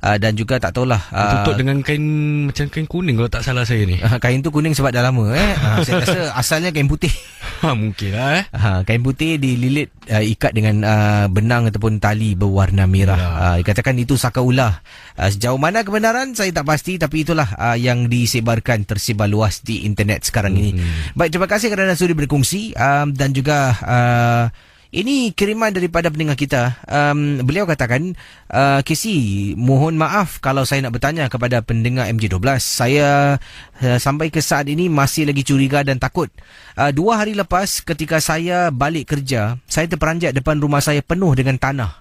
dan juga tak tahulah tutup dengan kain macam kain kuning kalau tak salah saya ni. Kain tu kuning sebab dah lama saya rasa asalnya kain putih. Mungkin lah kain putih dililit ikat dengan benang ataupun tali berwarna merah. Dikatakan itu saka ular. Sejauh mana kebenaran saya tak pasti, tapi itulah yang disebarkan, tersebar luas di internet sekarang ini. Baik, terima kasih kerana sudi berkongsi dan juga ini kiriman daripada pendengar kita. Beliau katakan, Casey, mohon maaf kalau saya nak bertanya kepada pendengar MJ12. Saya sampai ke saat ini masih lagi curiga dan takut. 2 hari lepas ketika saya balik kerja, saya terperanjat depan rumah saya penuh dengan tanah.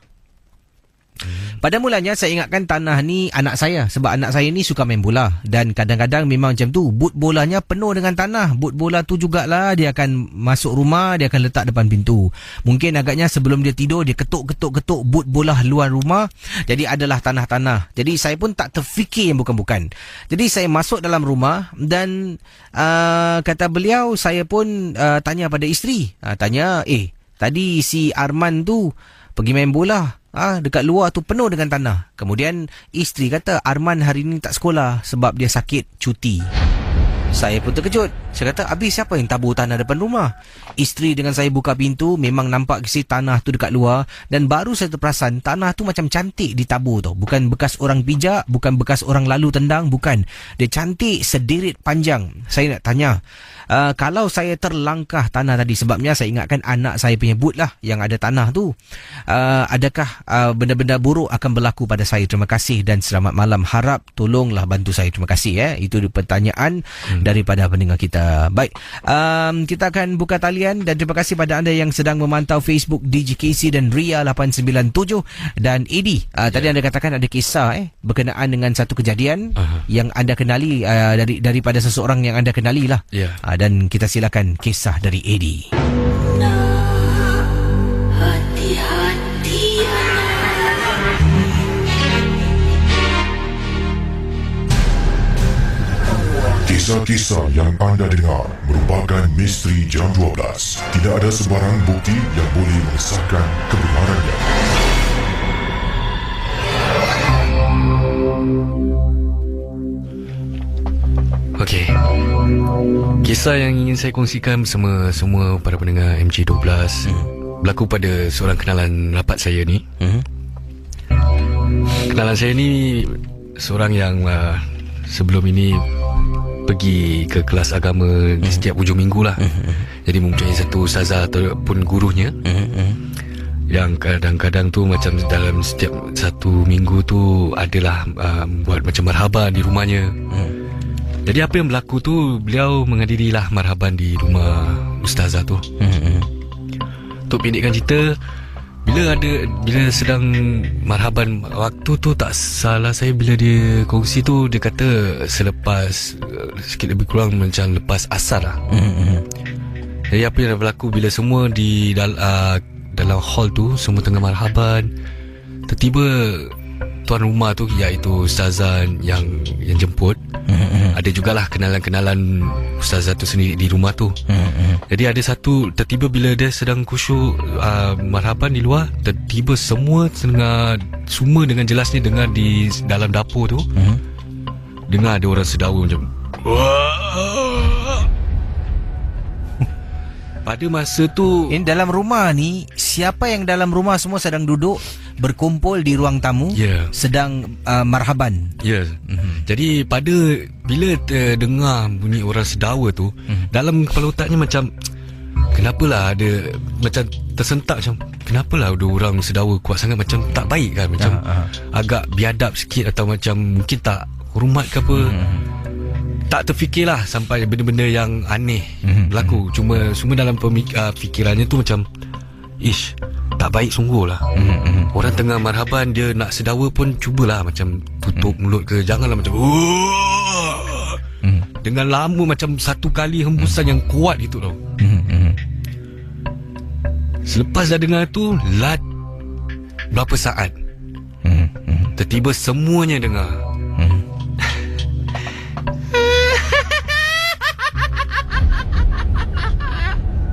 Pada mulanya saya ingatkan tanah ni anak saya, sebab anak saya ni suka main bola dan kadang-kadang memang macam tu, boot bolanya penuh dengan tanah. Boot bola tu jugalah dia akan masuk rumah, dia akan letak depan pintu. Mungkin agaknya sebelum dia tidur dia ketuk boot bola luar rumah, jadi adalah tanah-tanah. Jadi saya pun tak terfikir yang bukan-bukan. Jadi saya masuk dalam rumah dan kata beliau, saya pun tanya pada isteri, tanya, tadi si Arman tu pergi main bola, dekat luar tu penuh dengan tanah. Kemudian isteri kata Arman hari ni tak sekolah sebab dia sakit cuti. Saya pun terkejut. Saya kata, habis siapa yang tabur tanah depan rumah? Isteri dengan saya buka pintu, memang nampak si tanah tu dekat luar. Dan baru saya terperasan, tanah tu macam cantik ditabur tau. Bukan bekas orang pijak, bukan bekas orang lalu tendang, bukan. Dia cantik sederit panjang. Saya nak tanya, kalau saya terlangkah tanah tadi, sebabnya saya ingatkan anak saya punya boot lah yang ada tanah tu, adakah benda-benda buruk akan berlaku pada saya? Terima kasih dan selamat malam. Harap tolonglah bantu saya. Terima kasih. Itu pertanyaan daripada pendengar kita. Baik, kita akan buka talian dan terima kasih pada anda yang sedang memantau Facebook DJKC dan Ria 897 dan Edi. Tadi anda katakan ada kisah berkenaan dengan satu kejadian yang anda kenali, daripada seseorang yang anda kenali lah. Dan kita silakan kisah dari Edi. Kisah-kisah yang anda dengar merupakan misteri jam 12. Tidak ada sebarang bukti yang boleh mengesahkan kebenarannya. Okey. Kisah yang ingin saya kongsikan bersama semua para pendengar MJ12 berlaku pada seorang kenalan rapat saya ni. Kenalan saya ni seorang yang sebelum ini pergi ke kelas agama di setiap hujung minggu lah. Jadi mempunyai satu ustazah ataupun gurunya yang kadang-kadang tu macam dalam setiap satu minggu tu adalah buat macam marhaban di rumahnya. Jadi apa yang berlaku tu, beliau menghadirilah marhaban di rumah ustazah tu. Untuk pendekkan cerita, bila sedang marhaban waktu tu, tak salah saya, bila dia kongsi tu, dia kata selepas sikit lebih kurang macam lepas asar lah. Jadi apa yang berlaku bila semua di dalam hall tu, semua tengah marhaban, tiba-tiba tuan rumah tu, iaitu ustazah yang jemput, ada jugalah kenalan-kenalan ustazah tu sendiri di rumah tu. Jadi ada satu, tiba-tiba bila dia sedang khusyuk marhaban di luar, tiba-tiba semua dengan jelasnya dengar di dalam dapur tu, dengar ada orang sedawa macam pada masa tu. Dalam rumah ni, siapa yang dalam rumah semua sedang duduk berkumpul di ruang tamu, sedang marhaban. Jadi bila dengar bunyi orang sedawa tu, dalam kepala otaknya macam, kenapalah ada macam tersentak, macam kenapalah ada orang sedawa kuat sangat, macam tak baik kan, macam agak biadab sikit, atau macam mungkin tak hormat ke apa. Tak terfikirlah sampai benda-benda yang aneh berlaku. Cuma semua dalam fikirannya tu macam, ish, tak baik sungguh lah. Orang tengah marhaban, dia nak sedawa pun cubalah macam tutup mulut ke, janganlah macam dengan lama, macam satu kali hembusan yang kuat gitu tau. Selepas dah dengar tu, berapa saat, tiba-tiba semuanya dengar.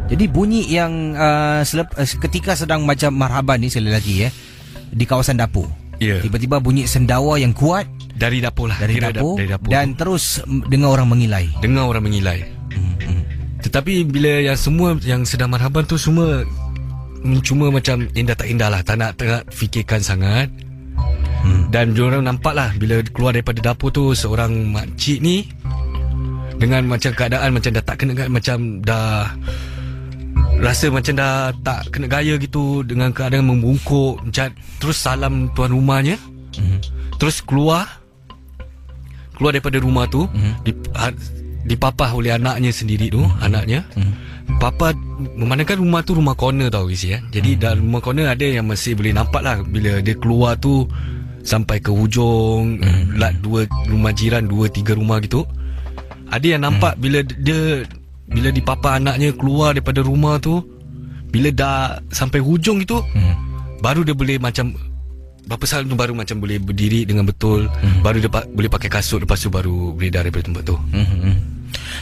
Jadi bunyi yang ketika sedang macam marhaban ni, sekali lagi di kawasan dapur. Tiba-tiba bunyi sendawa yang kuat dari dapur lah. Dari dapur dan terus dengar orang mengilai. Tetapi bila yang semua yang sedang marhaban tu semua cuma macam indah tak indah lah, tak nak fikirkan sangat. Dan diorang nampak lah bila keluar daripada dapur tu, seorang makcik ni dengan macam keadaan macam dah tak kena, macam dah rasa macam dah tak kena gaya gitu, dengan keadaan membungkuk, terus salam tuan rumahnya, terus keluar daripada rumah tu, dipapah oleh anaknya sendiri tu, anaknya. Papa memandangkan rumah tu rumah corner tau Kisi ya. Jadi dalam rumah corner ada yang masih boleh nampak lah bila dia keluar tu sampai ke hujung lat 2 rumah jiran, 2-3 rumah gitu. Ada yang nampak bila dipapah anaknya keluar daripada rumah tu, bila dah sampai hujung gitu, baru dia boleh macam berapa saat tu baru macam boleh berdiri dengan betul, baru dia boleh pakai kasut, lepas tu baru beredar daripada tempat tu.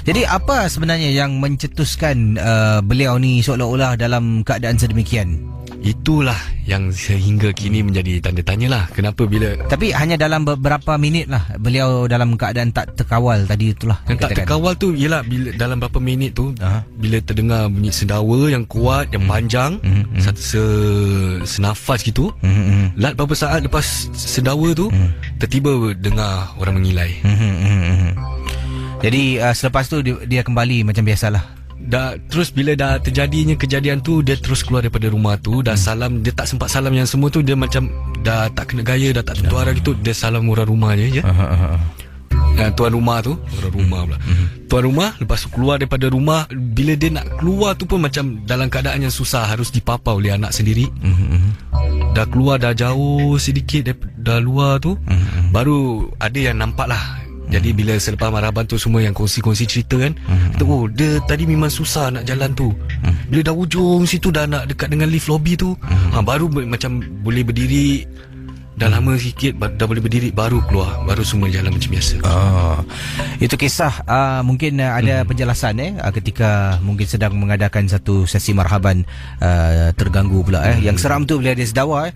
Jadi apa sebenarnya yang mencetuskan beliau ni seolah-olah dalam keadaan sedemikian? Itulah yang sehingga kini menjadi tanda tanya lah. Kenapa bila... Tapi hanya dalam beberapa minit lah beliau dalam keadaan tak terkawal tadi itulah. Yang tak terkawal tu ialah bila dalam berapa minit tu, bila terdengar bunyi sendawa yang kuat, yang panjang, senafas gitu. Lat beberapa saat lepas sendawa tu, tertiba dengar orang mengilai. Jadi selepas tu dia kembali macam biasalah. Terus bila dah terjadinya kejadian tu, dia terus keluar daripada rumah tu. Dah salam, dia tak sempat salam yang semua tu. Dia macam dah tak kena gaya, dah tak tentu arah gitu. Dia salam orang rumahnya je. Tuan rumah tu, orang rumah pula. Tuan rumah lepas tu keluar daripada rumah. Bila dia nak keluar tu pun macam dalam keadaan yang susah, harus dipapau oleh anak sendiri. Dah keluar dah jauh sedikit dah luar tu, baru ada yang nampak lah. Jadi bila selepas marhaban tu semua yang kongsi-kongsi cerita kan, kata, oh dia tadi memang susah nak jalan tu. Bila dah hujung situ, dah nak dekat dengan lift lobby tu, baru macam boleh berdiri. Dah lama sikit dah boleh berdiri, baru keluar, baru semua jalan macam biasa. Itu kisah mungkin ada penjelasan ketika mungkin sedang mengadakan satu sesi marhaban, terganggu pula Yang seram tu bila dia sedawa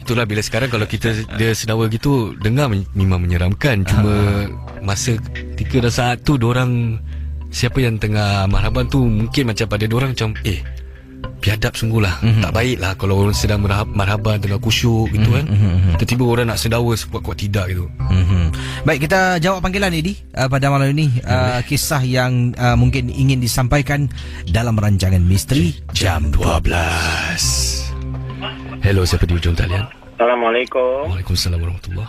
Itulah bila sekarang kalau dia sedawa gitu, dengar memang menyeramkan. Cuma masa ketika dan saat tu, diorang siapa yang tengah marhaban tu, mungkin macam pada diorang macam biadab sungguhlah. Tak baik lah kalau orang sedang marhaban tengah kusyuk gitu kan. Tiba-tiba orang nak sedawa sekuat-kuat tidak gitu. Baik, kita jawab panggilan Edi pada malam ini. Kisah yang mungkin ingin disampaikan dalam rancangan Misteri Jam 12. Hello, siapa di ujung talian? Assalamualaikum. Waalaikumsalam warahmatullahi.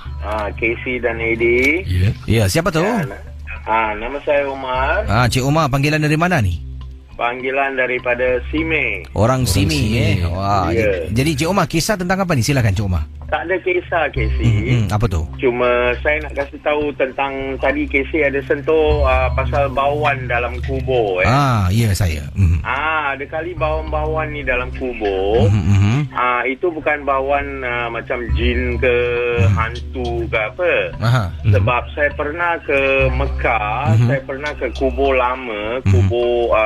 Casey dan Edi. Ya, siapa tu? Nama saya Umar. Cik Umar, panggilan dari mana ni? Panggilan daripada Simei. Orang Simei. Wah, jadi Cik Umar, kisah tentang apa ni? Silakan Cik Umar. Tak ada kisah, Casey. Apa tu? Cuma saya nak kasih tahu tentang tadi Casey ada sentuh pasal bauan dalam kubur. Ya saya. Ada kali bauan-bauan ni dalam kubur. Itu bukan bauan macam jin ke hantu ke apa. Sebab saya pernah ke Mekah, saya pernah ke kubur lama, kubur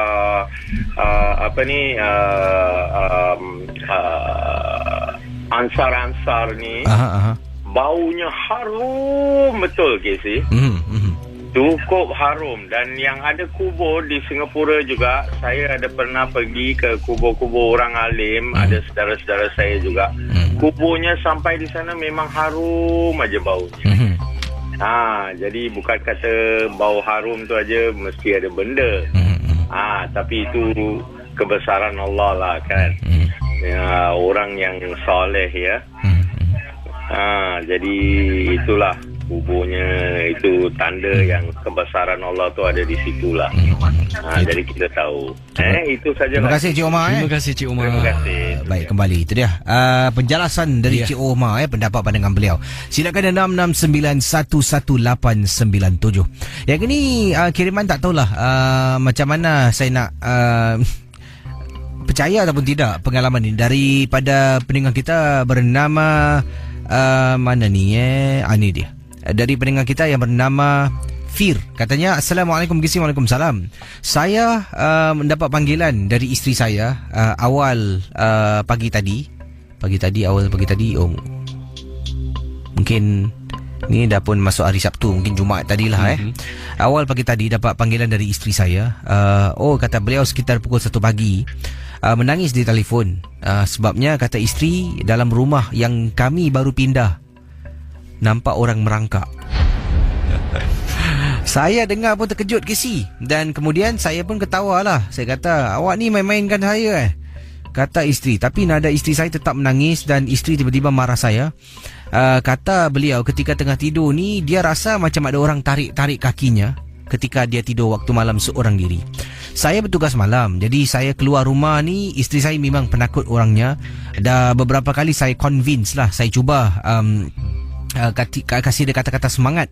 Ansar-Ansar ni. Baunya harum betul, Casey. Cukup harum. Dan yang ada kubur di Singapura juga, saya ada pernah pergi ke kubur-kubur orang alim. Ada saudara-saudara saya juga. Kuburnya sampai di sana memang harum aja baunya. Jadi bukan kata bau harum tu aja, mesti ada benda. Tapi itu kebesaran Allah lah kan. Orang yang soleh ya. Jadi itulah kuburnya, itu tanda yang kebesaran Allah tu ada di situlah. Jadi kita tahu. Itu saja. Terima kasih Cik Omar. Terima kasih Cik Omar. Terima kasih. Baik, kembali itu dia penjelasan dari Cik Omar, pendapat pandangan beliau. Silakan 66911897. Yang ini kiriman tak tahulah macam mana saya nak percaya ataupun tidak pengalaman ini daripada pendengar kita bernama mana ni ni dia. Dari pendengar kita yang bernama Fir. Katanya, Assalamualaikum Gisi. Waalaikumsalam. Saya mendapat panggilan dari isteri saya awal pagi tadi. Mungkin ni dah pun masuk hari Sabtu, mungkin Jumaat tadilah Awal pagi tadi dapat panggilan dari isteri saya. Kata beliau sekitar pukul 1 pagi. Menangis di telefon. Sebabnya kata isteri, dalam rumah yang kami baru pindah nampak orang merangkak. Saya dengar pun terkejut Kisi. Dan kemudian saya pun ketawa lah. Saya kata, awak ni main-mainkan saya Kata isteri. Tapi nada isteri saya tetap menangis dan isteri tiba-tiba marah saya. Kata beliau ketika tengah tidur ni, dia rasa macam ada orang tarik-tarik kakinya ketika dia tidur waktu malam seorang diri. Saya bertugas malam, jadi saya keluar rumah ni. Isteri saya memang penakut orangnya. Dah beberapa kali saya convince lah. Saya cuba kasih dia kata-kata semangat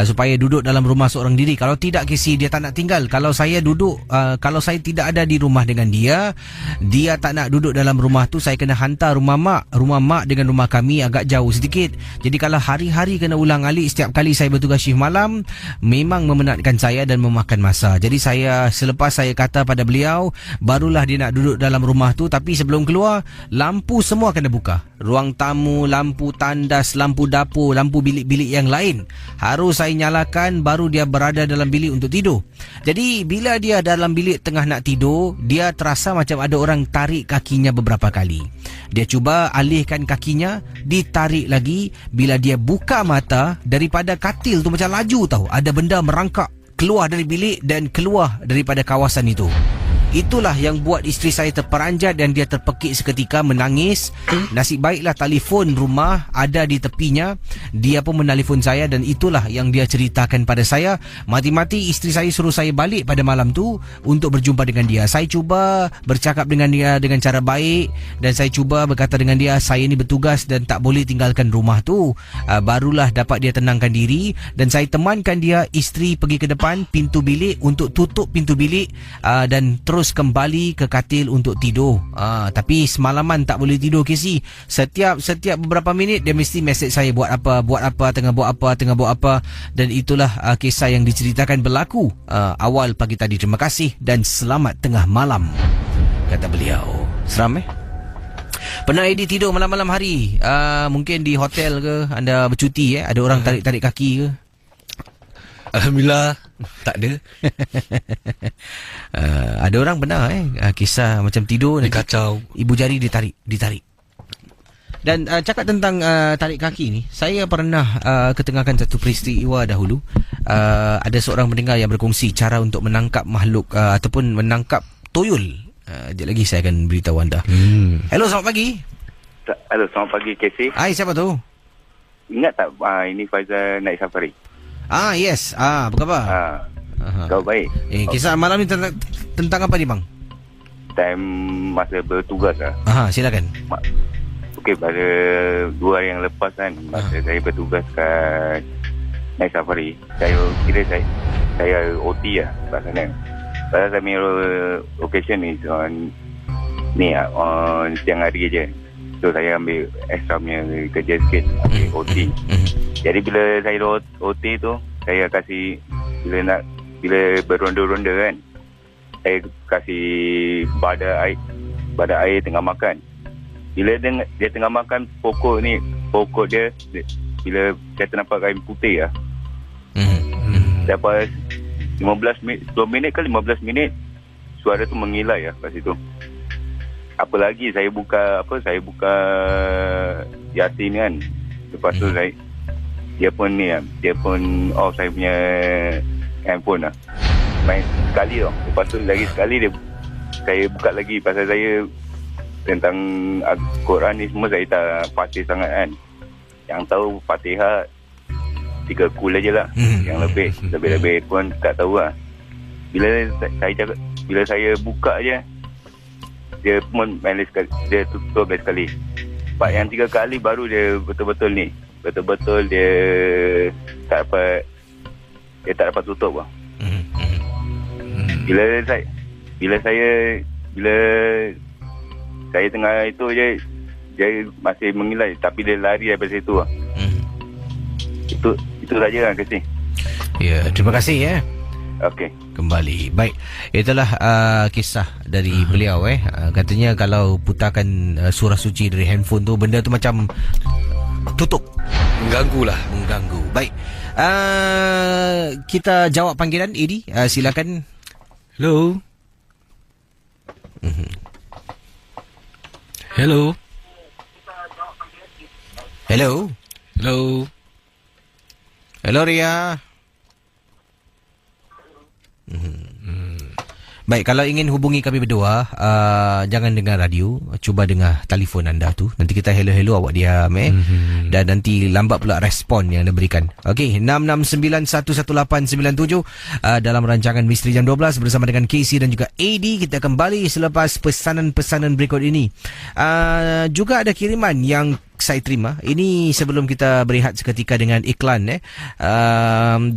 supaya duduk dalam rumah seorang diri. Kalau tidak, Casey, dia tak nak tinggal. Kalau saya duduk, kalau saya tidak ada di rumah dengan dia tak nak duduk dalam rumah tu. Saya kena hantar rumah mak dengan rumah kami agak jauh sedikit. Jadi kalau hari-hari kena ulang alik setiap kali saya bertugas shift malam, memang memenatkan saya dan memakan masa. Jadi selepas saya kata pada beliau, barulah dia nak duduk dalam rumah tu. Tapi sebelum keluar, lampu semua kena buka. Ruang tamu, lampu tandas, lampu dapur, lampu bilik-bilik yang lain harus saya nyalakan, baru dia berada dalam bilik untuk tidur. Jadi bila dia dalam bilik tengah nak tidur, dia terasa macam ada orang tarik kakinya beberapa kali. Dia cuba alihkan kakinya, ditarik lagi. Bila dia buka mata, daripada katil tu macam laju tahu, ada benda merangkak keluar dari bilik dan keluar daripada kawasan itu. Itulah yang buat isteri saya terperanjat dan dia terpekik seketika, menangis. Nasib baiklah telefon rumah ada di tepinya. Dia pun menelefon saya dan itulah yang dia ceritakan pada saya. Mati-mati isteri saya suruh saya balik pada malam tu untuk berjumpa dengan dia. Saya cuba bercakap dengan dia dengan cara baik dan saya cuba berkata dengan dia, saya ni bertugas dan tak boleh tinggalkan rumah tu. Barulah dapat dia tenangkan diri dan saya temankan dia, isteri pergi ke depan pintu bilik untuk tutup pintu bilik dan terus kembali ke katil untuk tidur. Tapi semalaman tak boleh tidur, Casey. Setiap beberapa minit dia mesti mesej saya, buat apa, tengah buat apa. Dan itulah kisah yang diceritakan berlaku awal pagi tadi. Terima kasih dan selamat tengah malam, kata beliau. Seram Pernah Eddie tidur malam-malam hari? Mungkin di hotel ke, anda bercuti ada orang tarik-tarik kaki ke? Alhamdulillah tak ada. Ada orang pernah kisah macam tidur dia kacau, ibu jari ditarik. Dan cakap tentang tarik kaki ni, saya pernah ketengahkan satu peristiwa dahulu. Ada seorang pendengar yang berkongsi cara untuk menangkap makhluk ataupun menangkap tuyul. Sekejap lagi saya akan beritahu anda. Hello, selamat pagi. Hello, selamat pagi, Casey. Hai, siapa tu? Ingat tak ini Faizal Night Safari? Yes. Apa khabar? Kau baik. Kisah malam ni tentang apa ni, bang? Time masa bertugas silakan. Okey, pada 2 hari yang lepas kan, masa saya bertugas kat Night Safari, saya OT kat sana. Pasal saya punya location ni on siang hari je. So saya ambil extra punya kerja sikit, ambil OT. Jadi bila saya OT tu, saya kasih, bila beronda-ronda kan, saya kasih badak air tengah makan. Bila dia tengah makan pokok dia bila saya ternampak kain putih dapat 10 minit ke 15 minit suara tu mengilai kat situ. Apalagi saya buka Yasin kan. Lepas tu dia pun off saya punya handphone main sekali tau. Lepas tu lagi sekali saya buka lagi, pasal saya tentang Al-Quran ni semua saya tak fasih sangat kan. Yang tahu Fatihah 3 kul aja lah. Yang lebih pun tak tahu lah. Bila saya buka je, dia pun main sekali, dia tutup sekali. Pak yang 3 kali baru dia betul-betul dia tak dapat tutup lah. Bila saya tengah itu je, dia masih mengilai, tapi dia lari daripada situ lah. Itu saja lah, Kasih. Ya, terima kasih Okey. Kembali. Baik. Itulah kisah dari beliau katanya kalau putarkan surah suci dari handphone tu, benda tu macam tutup. Mengganggu. Baik. Kita jawab panggilan Edi. Silakan. Hello. Hello. Hello. Hello. Hello, Ria. Baik, kalau ingin hubungi kami berdua, jangan dengar radio, cuba dengar telefon anda tu. Nanti kita hello awak diam dan nanti lambat pula respon yang anda berikan. Okey, 66911897 dalam rancangan Misteri Jam 12 bersama dengan Casey dan juga AD. Kita kembali selepas pesanan-pesanan berikut ini. Juga ada kiriman yang saya terima. Ini sebelum kita berehat seketika dengan iklan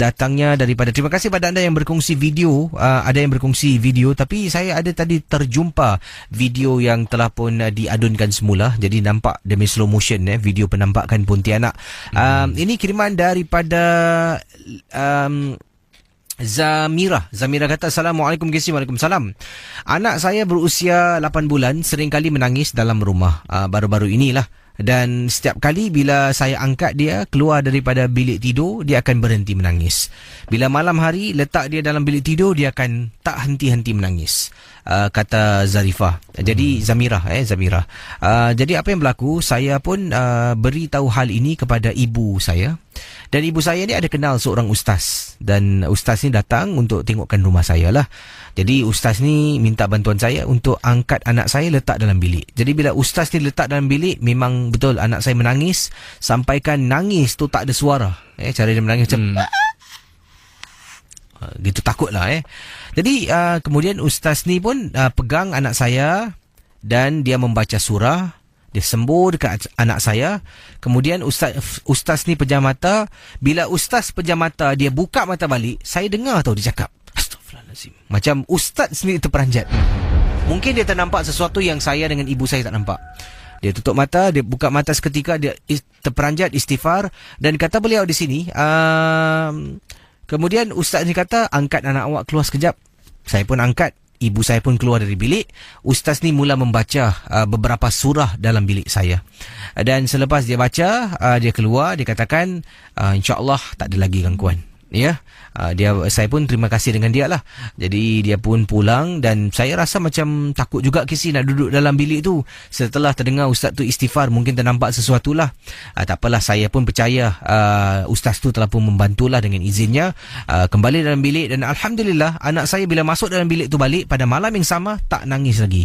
datangnya daripada, terima kasih pada anda yang berkongsi video. Ada yang berkongsi video, tapi saya ada tadi terjumpa video yang telah pun diadunkan semula, jadi nampak demi slow motion video penampakan Pontianak. Ini kiriman daripada Zamira kata, Assalamualaikum Casey. Waalaikumsalam. Anak saya berusia 8 bulan seringkali menangis dalam rumah baru-baru inilah. Dan setiap kali bila saya angkat dia keluar daripada bilik tidur, dia akan berhenti menangis. Bila malam hari letak dia dalam bilik tidur, dia akan tak henti-henti menangis. Kata Zarifah. Jadi Zamira. Jadi apa yang berlaku, saya pun beritahu hal ini kepada ibu saya. Dan ibu saya ni ada kenal seorang ustaz. Dan ustaz ni datang untuk tengokkan rumah saya lah. Jadi ustaz ni minta bantuan saya untuk angkat anak saya letak dalam bilik. Jadi bila ustaz ni letak dalam bilik, memang betul anak saya menangis. Sampaikan nangis tu tak ada suara. Cara dia menangis macam gitu, takutlah. Jadi kemudian ustaz ni pun pegang anak saya dan dia membaca surah. Dia sembur dekat anak saya. Kemudian ustaz ni pejam mata. Bila ustaz pejam mata, dia buka mata balik, saya dengar tau dia cakap, Astaghfirullahalazim. Macam ustaz sendiri terperanjat. Mungkin dia ternampak sesuatu yang saya dengan ibu saya tak nampak. Dia tutup mata, dia buka mata seketika, dia terperanjat istighfar. Dan kata beliau di sini, kemudian ustaz ni kata, angkat anak awak keluar sekejap. Saya pun angkat. Ibu saya pun keluar dari bilik. Ustaz ni mula membaca beberapa surah dalam bilik saya. Dan selepas dia baca, dia keluar, dia katakan, insya-Allah tak ada lagi gangguan. Ya, saya pun terima kasih dengan dia lah. Jadi dia pun pulang dan saya rasa macam takut juga Casey nak duduk dalam bilik tu. Setelah terdengar ustaz tu istighfar, mungkin ternampak sesuatu lah. Tak apalah, saya pun percaya ustaz tu telah pun membantulah dengan izinnya. Kembali dalam bilik dan Alhamdulillah anak saya bila masuk dalam bilik tu balik pada malam yang sama tak nangis lagi.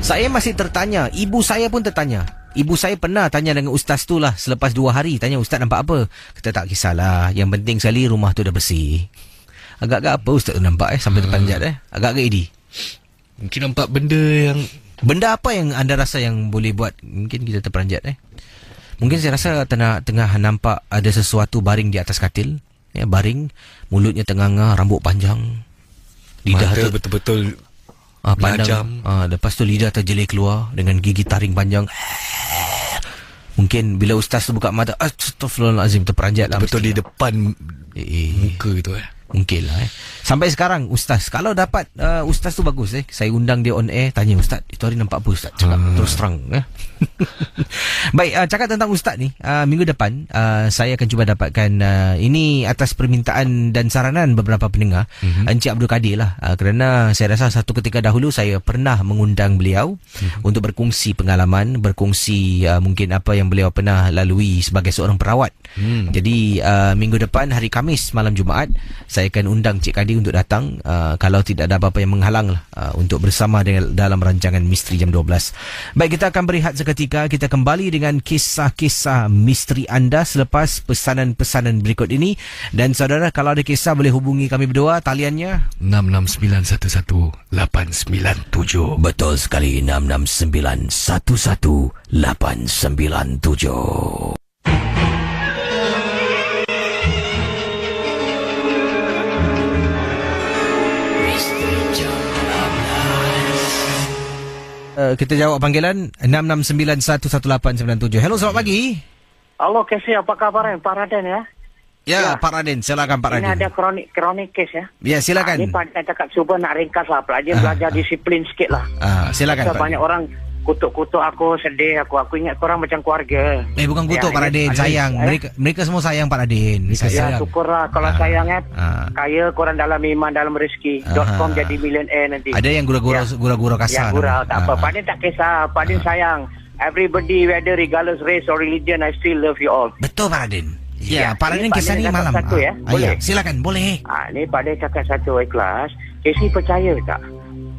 Saya masih tertanya, ibu saya pun tertanya. Ibu saya pernah tanya dengan ustaz tu lah selepas 2 hari. Tanya, ustaz nampak apa? Kata tak kisahlah. Yang penting sekali rumah tu dah bersih. Agak-agak apa ustaz tu nampak sampai terpanjat Agak-agak Edi. Mungkin nampak benda apa yang anda rasa yang boleh buat mungkin kita terperanjat Mungkin saya rasa tengah nampak ada sesuatu baring di atas katil. Baring, mulutnya tenganga, rambut panjang. Lidah mata tu betul-betul pandang. Lepas tu lidah terjelir keluar dengan gigi taring panjang. Mungkin bila ustaz tu buka mata, Astaghfirullahalazim, terperanjat lah. Betul di depan muka gitu Mungkin lah Sampai sekarang ustaz, kalau dapat ustaz tu bagus saya undang dia on air, tanya ustaz, itu hari nampak apa ustaz? Cakap terus terang Baik, cakap tentang ustaz ni, minggu depan saya akan cuba dapatkan ini atas permintaan dan saranan beberapa pendengar, Encik Abdul Kadir lah, kerana saya rasa satu ketika dahulu saya pernah mengundang beliau untuk berkongsi pengalaman, berkongsi mungkin apa yang beliau pernah lalui sebagai seorang perawat. Jadi minggu depan hari Khamis malam Jumaat saya akan undang Cik Kadi untuk datang, kalau tidak ada apa-apa yang menghalang lah, untuk bersama dalam rancangan Misteri Jam 12. Baik, kita akan berehat seketika. Kita kembali dengan kisah-kisah misteri anda selepas pesanan-pesanan berikut ini. Dan saudara, kalau ada kisah boleh hubungi kami berdua. Taliannya 66911897. Betul sekali, 66911897. Kita jawab panggilan 66911897. Hello, selamat pagi. Halo, Casey, apa kabar? Pak Raden ya? Ya, Pak Raden, silakan Pak Raden. Ini ada kronik kes ya. Ya, silakan. Ini Pak cakap cuba nak ringkas lah, belajar disiplin sikit lah. Silakan Pak. Banyak orang kutuk-kutuk aku, sedih aku ingat korang macam keluarga. Bukan kutuk Pak Raden, sayang. Mereka semua sayang Pak Raden. Ya, syukurlah kalau sayang kaya korang dalam iman, dalam rezeki. .com jadi millionaire nanti. Ada yang gurau-gurau kasar. Ya, gurau, tak apa. Pak Raden tak kisah, Pak Raden sayang. Everybody, whether regardless race or religion, I still love you all. Betul Pak Raden. Ya, Pak Raden kisah ni malam. Satu, ya? Boleh? Silakan, boleh. Ni Pak Raden cakap satu, ikhlas. Casey percaya tak?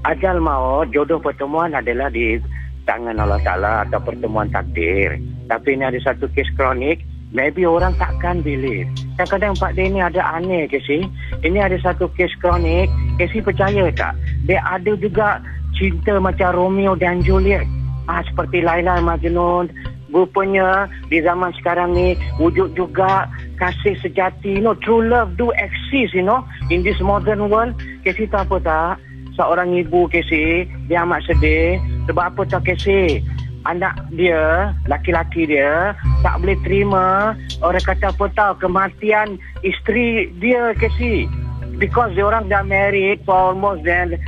Ajal maut, jodoh pertemuan adalah di tangan Allah Ta'ala atau pertemuan takdir. Tapi ini ada satu kes kronik, maybe orang takkan believe. Kadang-kadang Pak Din ni ada aneh Casey. Ini ada satu kes kronik, Casey percaya tak? Dia ada juga cinta macam Romeo dan Juliet. Seperti Laila Majnun. Rupanya di zaman sekarang ni wujud juga kasih sejati, true love do exist, in this modern world. Casey tahu apa tak? Seorang ibu Casey, dia amat sedih. Sebab apa tak Casey? Anak dia, laki-laki dia tak boleh terima orang kata apa tahu kematian isteri dia Casey. Because dia orang dah married for almost 7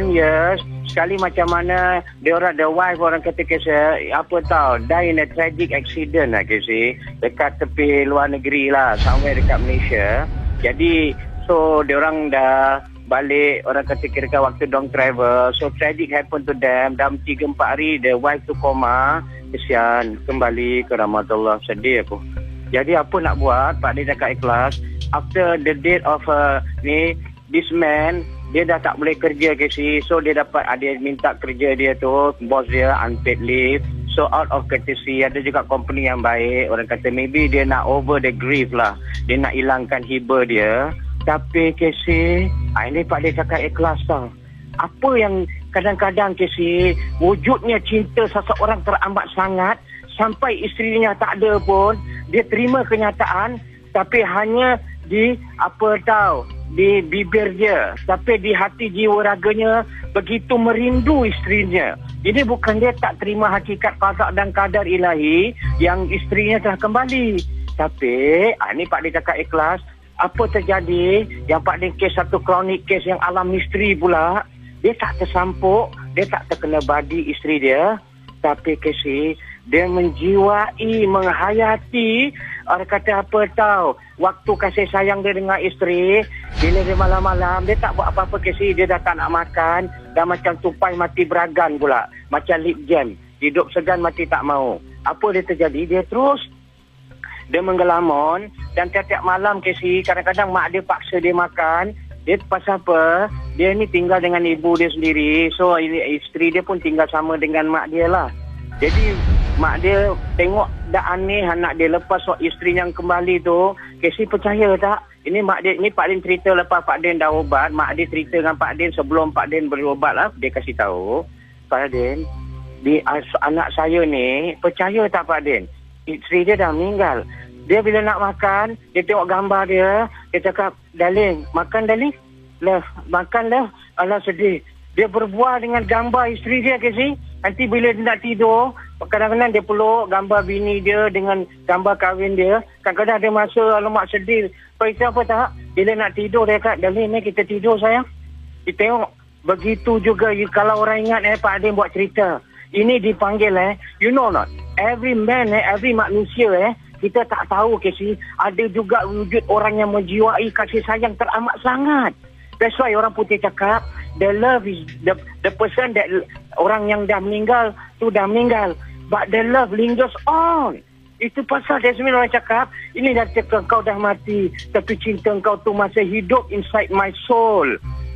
years. Sekali macam mana dia orang, the wife orang kata Casey, die in a tragic accident lah Casey, dekat tepi luar negeri lah, somewhere dekat Malaysia. Jadi so dia orang dah balik, orang kata kira waktu dong travel, so tragic happen to them. Dalam 3-4 hari the wife tu koma, kesian, kembali ke rahmatullah. Sedih aku. Jadi apa nak buat, Pak dia cakap ikhlas. After the date of this man, dia dah tak boleh kerja Casey. So dia dapat, dia minta kerja dia tu, bos dia unpaid leave. So out of courtesy, ada juga company yang baik, orang kata maybe dia nak over the grief lah, dia nak hilangkan hibah dia. Tapi Casey, ini Pak dia cakap ikhlas tau. Apa yang kadang-kadang Casey, wujudnya cinta seseorang teramat sangat sampai isterinya tak ada pun, dia terima kenyataan, tapi hanya di di bibir dia, tapi di hati jiwa raganya begitu merindu isterinya. Ini bukan dia tak terima hakikat qada dan qadar ilahi yang isterinya telah kembali. Tapi ini Pak dia cakap ikhlas. Apa terjadi? Yang Pak dia kes satu kronik kes yang alam misteri pula. Dia tak tersampuk, dia tak terkena badi isteri dia. Tapi Casey, dia menjiwai, menghayati, orang kata apa tahu, waktu kasih sayang dia dengan isteri, bila dia malam-malam, dia tak buat apa-apa Casey, dia dah tak nak makan, dah macam tupai mati beragan pula, macam lip jam, hidup segan mati tak mau. Apa dia terjadi? Dia terus, dia menggelamun, dan tiap-tiap malam Casey, kadang-kadang mak dia paksa dia makan. Dia pasal apa? Dia ni tinggal dengan ibu dia sendiri. So isteri dia pun tinggal sama dengan mak dia lah. Jadi mak dia tengok dah aneh anak dia lepas isteri yang kembali tu. Casey percaya tak? Ini mak dia, ni Pak Din cerita lepas Pak Din dah ubat. Mak dia cerita dengan Pak Din sebelum Pak Din berubat lah. Dia kasih tahu, Pak Din, anak saya ni percaya tak Pak Din? Isteri dia dah meninggal. Dia bila nak makan, dia tengok gambar dia, dia cakap, darling, makan darling? Lah, makan lah. Alah sedih. Dia berbual dengan gambar isteri dia Casey. Nanti bila dia nak tidur, kadang-kadang dia peluk gambar bini dia dengan gambar kahwin dia. Kadang-kadang dia masa, alamak sedih. Periksa apa tak? Bila nak tidur, dia kata, darling, ni kita tidur sayang. Kita tengok. Begitu juga, kalau orang ingat Pak Din buat cerita. Ini dipanggil, you know not? Every man, every manusia, kita tak tahu Casey, ada juga wujud orang yang menjiwai kasih sayang teramat sangat. That's why orang putih cakap, the love is the person that, orang yang dah meninggal tu dah meninggal, but the love lingers on. Itu pasal Desmond orang cakap, ini dah cakap kau dah mati, tapi cinta kau tu masih hidup inside my soul.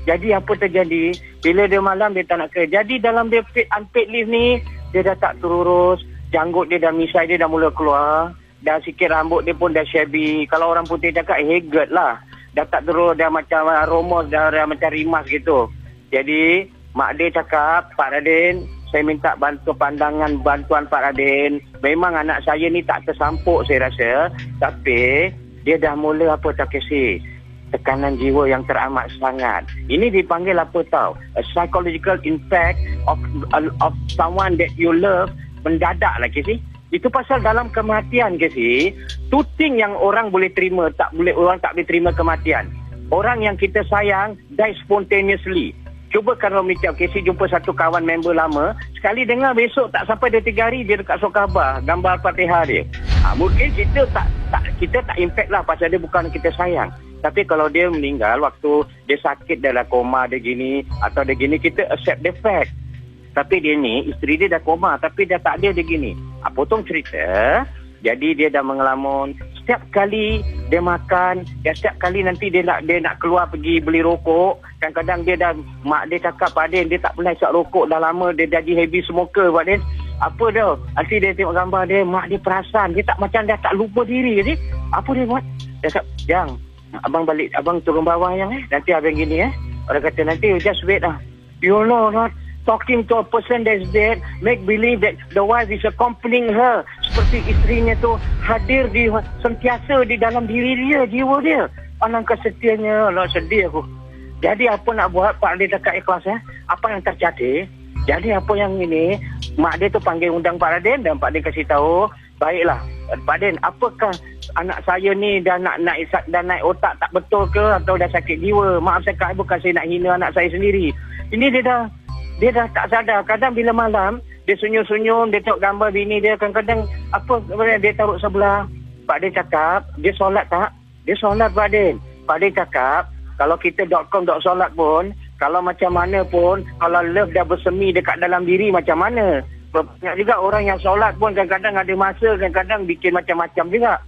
Jadi apa terjadi? Bila dia malam dia tak nak kerja. Jadi dalam dia unpaid leave ni, dia dah tak terurus, janggut dia dah misai, dia dah mula keluar. Dah sikit rambut dia pun dah shabby. Kalau orang putih cakap haggard lah. Dah tak terus, dah macam romos, dah macam rimas gitu. Jadi mak dia cakap, Pak Radin, saya minta bantuan Pak Radin. Memang anak saya ni tak tersampuk saya rasa. Tapi dia dah mula apa tak Casey, tekanan jiwa yang teramat sangat. Ini dipanggil apa tahu? A psychological impact of someone that you love mendadak lah Casey. Itu pasal dalam kematian Casey, two thing yang orang boleh terima, orang tak boleh terima kematian. Orang yang kita sayang die spontaneously. Cuba kalau macam Casey jumpa satu kawan member lama, sekali dengar besok tak sampai 2-3 hari dia dekat surat khabar, gambar Fatihah dia. Mungkin kita tak impact lah pasal dia bukan kita sayang. Tapi kalau dia meninggal waktu dia sakit dalam koma dia gini atau dia gini, kita accept the fact. Tapi dia ni, isteri dia dah koma tapi dia tak ada dia gini. Potong cerita, Jadi dia dah mengelamun. Setiap kali dia makan, setiap kali nanti dia nak keluar pergi beli rokok, kadang-kadang dia dah, mak dia cakap, Pak Din, dia tak pernah isap rokok dah lama, dia jadi heavy smoker, Pak Din. Apa dah? Nanti dia tengok gambar dia, mak dia perasan, dia tak macam dah tak lupa diri. Jadi apa dia buat? Dia cakap, Jang, abang balik, abang turun bawah yang nanti abang gini Orang kata nanti just wait lah. You know not talking to a person that's dead, make believe that the wife is accompanying her, seperti isterinya tu hadir di sentiasa di dalam diri dia, jiwa dia. Alangkah setianya. Allah, sedih aku. Jadi apa nak buat, Pak dia dekat ikhlas apa yang terjadi. Jadi apa yang ini, mak dia tu panggil undang Pak Radin, dan Pak Radin kasih tahu, baiklah Pak Radin, apakah anak saya ni dah naik otak tak betul ke, atau dah sakit jiwa? Maaf saya kata, bukan saya nak hina anak saya sendiri. Ini dia dah tak sadar. Kadang bila malam dia senyum-senyum, dia tengok gambar bini dia, kadang-kadang apa dia taruh sebelah. Pak dia cakap, dia solat tak? Dia solat, Pak Din. Pak dia cakap, kalau kita .com solat pun, kalau macam mana pun, kalau love dah bersemi dekat dalam diri macam mana. Banyak juga orang yang solat pun kadang-kadang ada masa, kadang-kadang bikin macam-macam juga.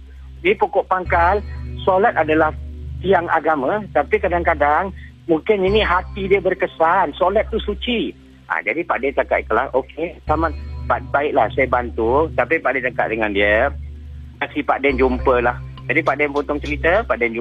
Jadi pokok pangkal, solat adalah tiang agama, tapi kadang-kadang mungkin ini hati dia berkesan, solat tu suci. Jadi Pak Din cakap ikhlas, okey, sama, baiklah saya bantu. Tapi Pak Din cakap dengan dia, kasih Pak Din jumpa lah. Jadi Pak Din potong cerita, Pak Din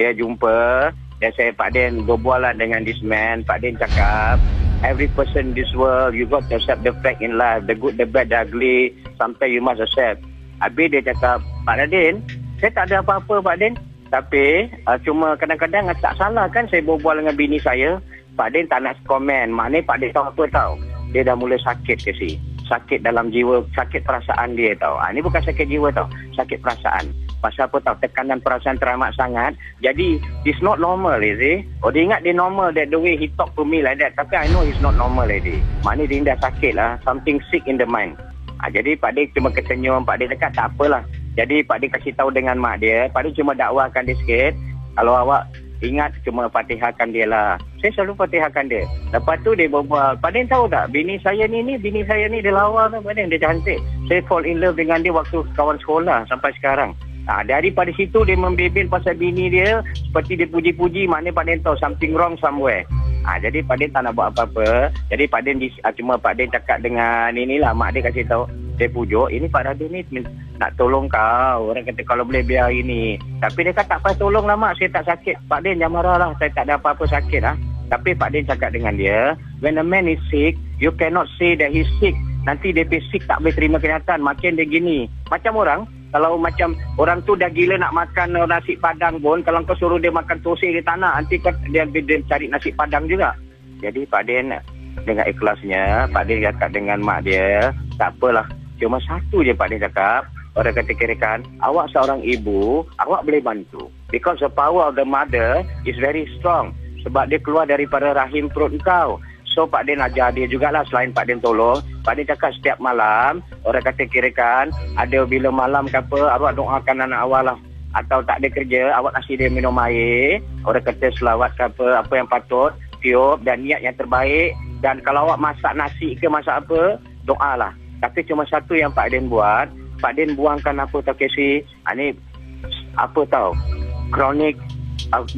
dia jumpa, dan Pak Din berbual lah dengan this man. Pak Din cakap, every person in this world, you got to accept the fact in life, the good, the bad, the ugly, sometimes you must accept. Habis dia cakap, Pak Radin, saya tak ada apa-apa Pak Din, tapi cuma kadang-kadang tak salah kan saya berbual dengan bini saya. Pak Din tak nak komen. Maknanya Pak Din tahu apa tahu, dia dah mula sakit ke si, sakit dalam jiwa, sakit perasaan dia tahu. Ini bukan sakit jiwa tahu, sakit perasaan. Pasal apa tahu, tekanan perasaan teramat sangat. Jadi it's not normal, is it? Dia ingat dia normal, that the way he talk to me like that, tapi I know it's not normal lady. Maknanya dia dah sakit lah, something sick in the mind. Jadi Pak Din cuma kesenyum. Pak Din dekat tak apalah. Jadi Pak Din kasih tahu dengan mak dia, Pak Din cuma dakwahkan dia sikit, kalau awak ingat cuma fatihahkan dia lah. Saya selalu fatihahkan dia. Lepas tu dia berbual, Pak Din tahu tak, bini saya ni dia lawa kan Pak Din, dia cantik. Saya fall in love dengan dia waktu kawan sekolah sampai sekarang. Daripada situ dia membebel pasal bini dia, seperti dia puji-puji, maknanya Pak Din tahu something wrong somewhere. Jadi Pak Din tak nak buat apa-apa. Jadi Pak Din cuma Pak Din cakap dengan inilah, mak dia kasih tahu, dia pujuk, ini Pak Radin ni nak tolong kau. Orang kata kalau boleh biar ini. Tapi dia kata tak payah tolong lah mak, saya tak sakit. Pak Din jangan marah lah, saya tak ada apa-apa sakit lah. Tapi Pak Din cakap dengan dia, when a man is sick, you cannot say that he's sick. Nanti dia sick tak boleh terima kenyataan. Makin dia gini. Macam orang, kalau macam orang tu dah gila nak makan nasi padang pun, kalau kau suruh dia makan tosai di tanah, nanti dia cari nasi padang juga. Jadi Pak Din dengan ikhlasnya, Pak Din cakap dengan mak dia, tak apalah, cuma satu je Pak Din cakap. Orang kata kirakan, awak seorang ibu, awak boleh bantu. Because the power of the mother is very strong. Sebab dia keluar daripada rahim perut kau. So Pak Din ajar dia jugalah, selain Pak Din tolong. Pak Din cakap setiap malam, orang kata kirakan, ada bila malam ke apa, awak doakan anak awak lah. Atau tak ada kerja, awak kasih dia minum air. Orang kata selawat ke apa yang patut, tiup dan niat yang terbaik. Dan kalau awak masak nasi ke masak apa, doalah. Tapi cuma satu yang Pak Din buat, Pak Din buangkan apa tau Casey, ini apa tau, kronik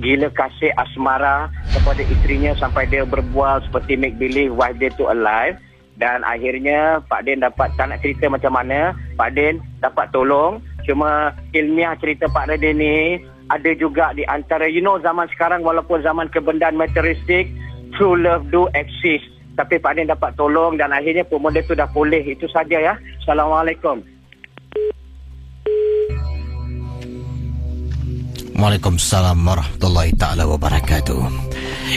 gila kasih asmara kepada isterinya sampai dia berbual seperti make believe wife dia tu alive. Dan akhirnya Pak Din dapat, tak nak cerita macam mana, Pak Din dapat tolong. Cuma ilmiah cerita Pak Radin ni ada juga di antara, zaman sekarang walaupun zaman kebendaan materialistik, true love do exist. Tapi Pak Din dapat tolong dan akhirnya pemuda tu dah pulih. Itu saja ya. Assalamualaikum. Waalaikumsalam warahmatullahi ta'ala wabarakatuh.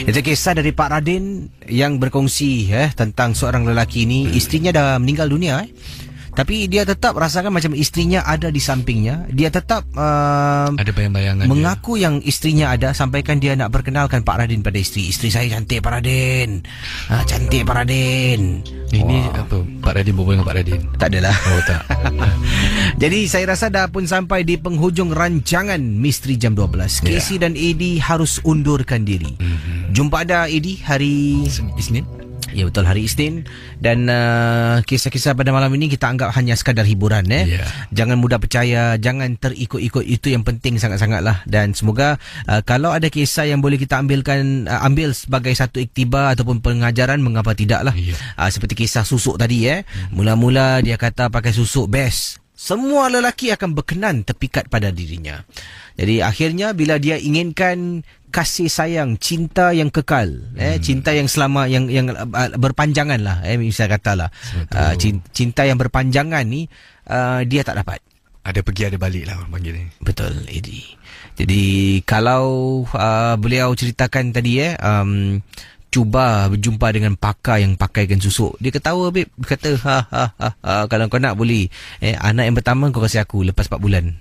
Itu kisah dari Pak Radin yang berkongsi tentang seorang lelaki ini. Isterinya dah meninggal dunia tapi dia tetap rasakan macam isterinya ada di sampingnya. Dia tetap ada bayang-bayangan mengaku dia, yang isterinya ada. Sampaikan dia nak perkenalkan Pak Radin pada isteri. Isteri saya cantik Pak Radin. Cantik Pak Radin. Ini apa, Pak Radin berbual dengan Pak Radin? Tak adalah. Oh tak. Jadi saya rasa dah pun sampai di penghujung rancangan Misteri Jam 12. Casey dan Eddie harus undurkan diri. Jumpa ada Eddie hari Isnin. Ya betul, hari Isnin. Dan kisah-kisah pada malam ini kita anggap hanya sekadar hiburan. Jangan mudah percaya, jangan terikut-ikut, itu yang penting sangat-sangat lah. Dan semoga kalau ada kisah yang boleh kita ambil sebagai satu iktibar ataupun pengajaran, mengapa tidak lah. Seperti kisah susuk tadi. Mula-mula dia kata pakai susuk best, semua lelaki akan berkenan terpikat pada dirinya. Jadi akhirnya bila dia inginkan kasih sayang, cinta yang kekal, cinta yang selama, yang berpanjangan lah, misal katalah, cinta yang berpanjangan ni dia tak dapat. Ada pergi ada balik lah orang panggil ni. Betul, Edi. Jadi kalau beliau ceritakan tadi cuba berjumpa dengan pakar yang pakaikan susuk, dia ketawa, babe, kata kalau kau nak boleh, anak yang pertama kau kasih aku lepas 4 bulan.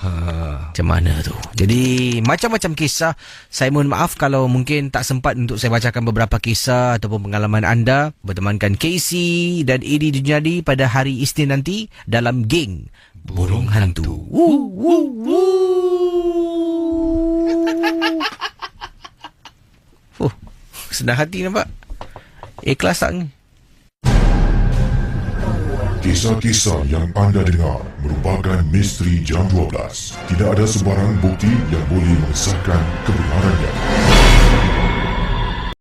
Macam mana tu? Jadi macam-macam kisah. Saya mohon maaf kalau mungkin tak sempat untuk saya bacakan beberapa kisah ataupun pengalaman anda bertemankan Casey dan Edi Junadi pada hari Isnin nanti dalam Geng Burung Hantu. Senang hati nampak. Ikhlas tak ni? Kisah-kisah yang anda dengar merupakan misteri jam 12. Tidak ada sebarang bukti yang boleh mengesahkan kebenarannya.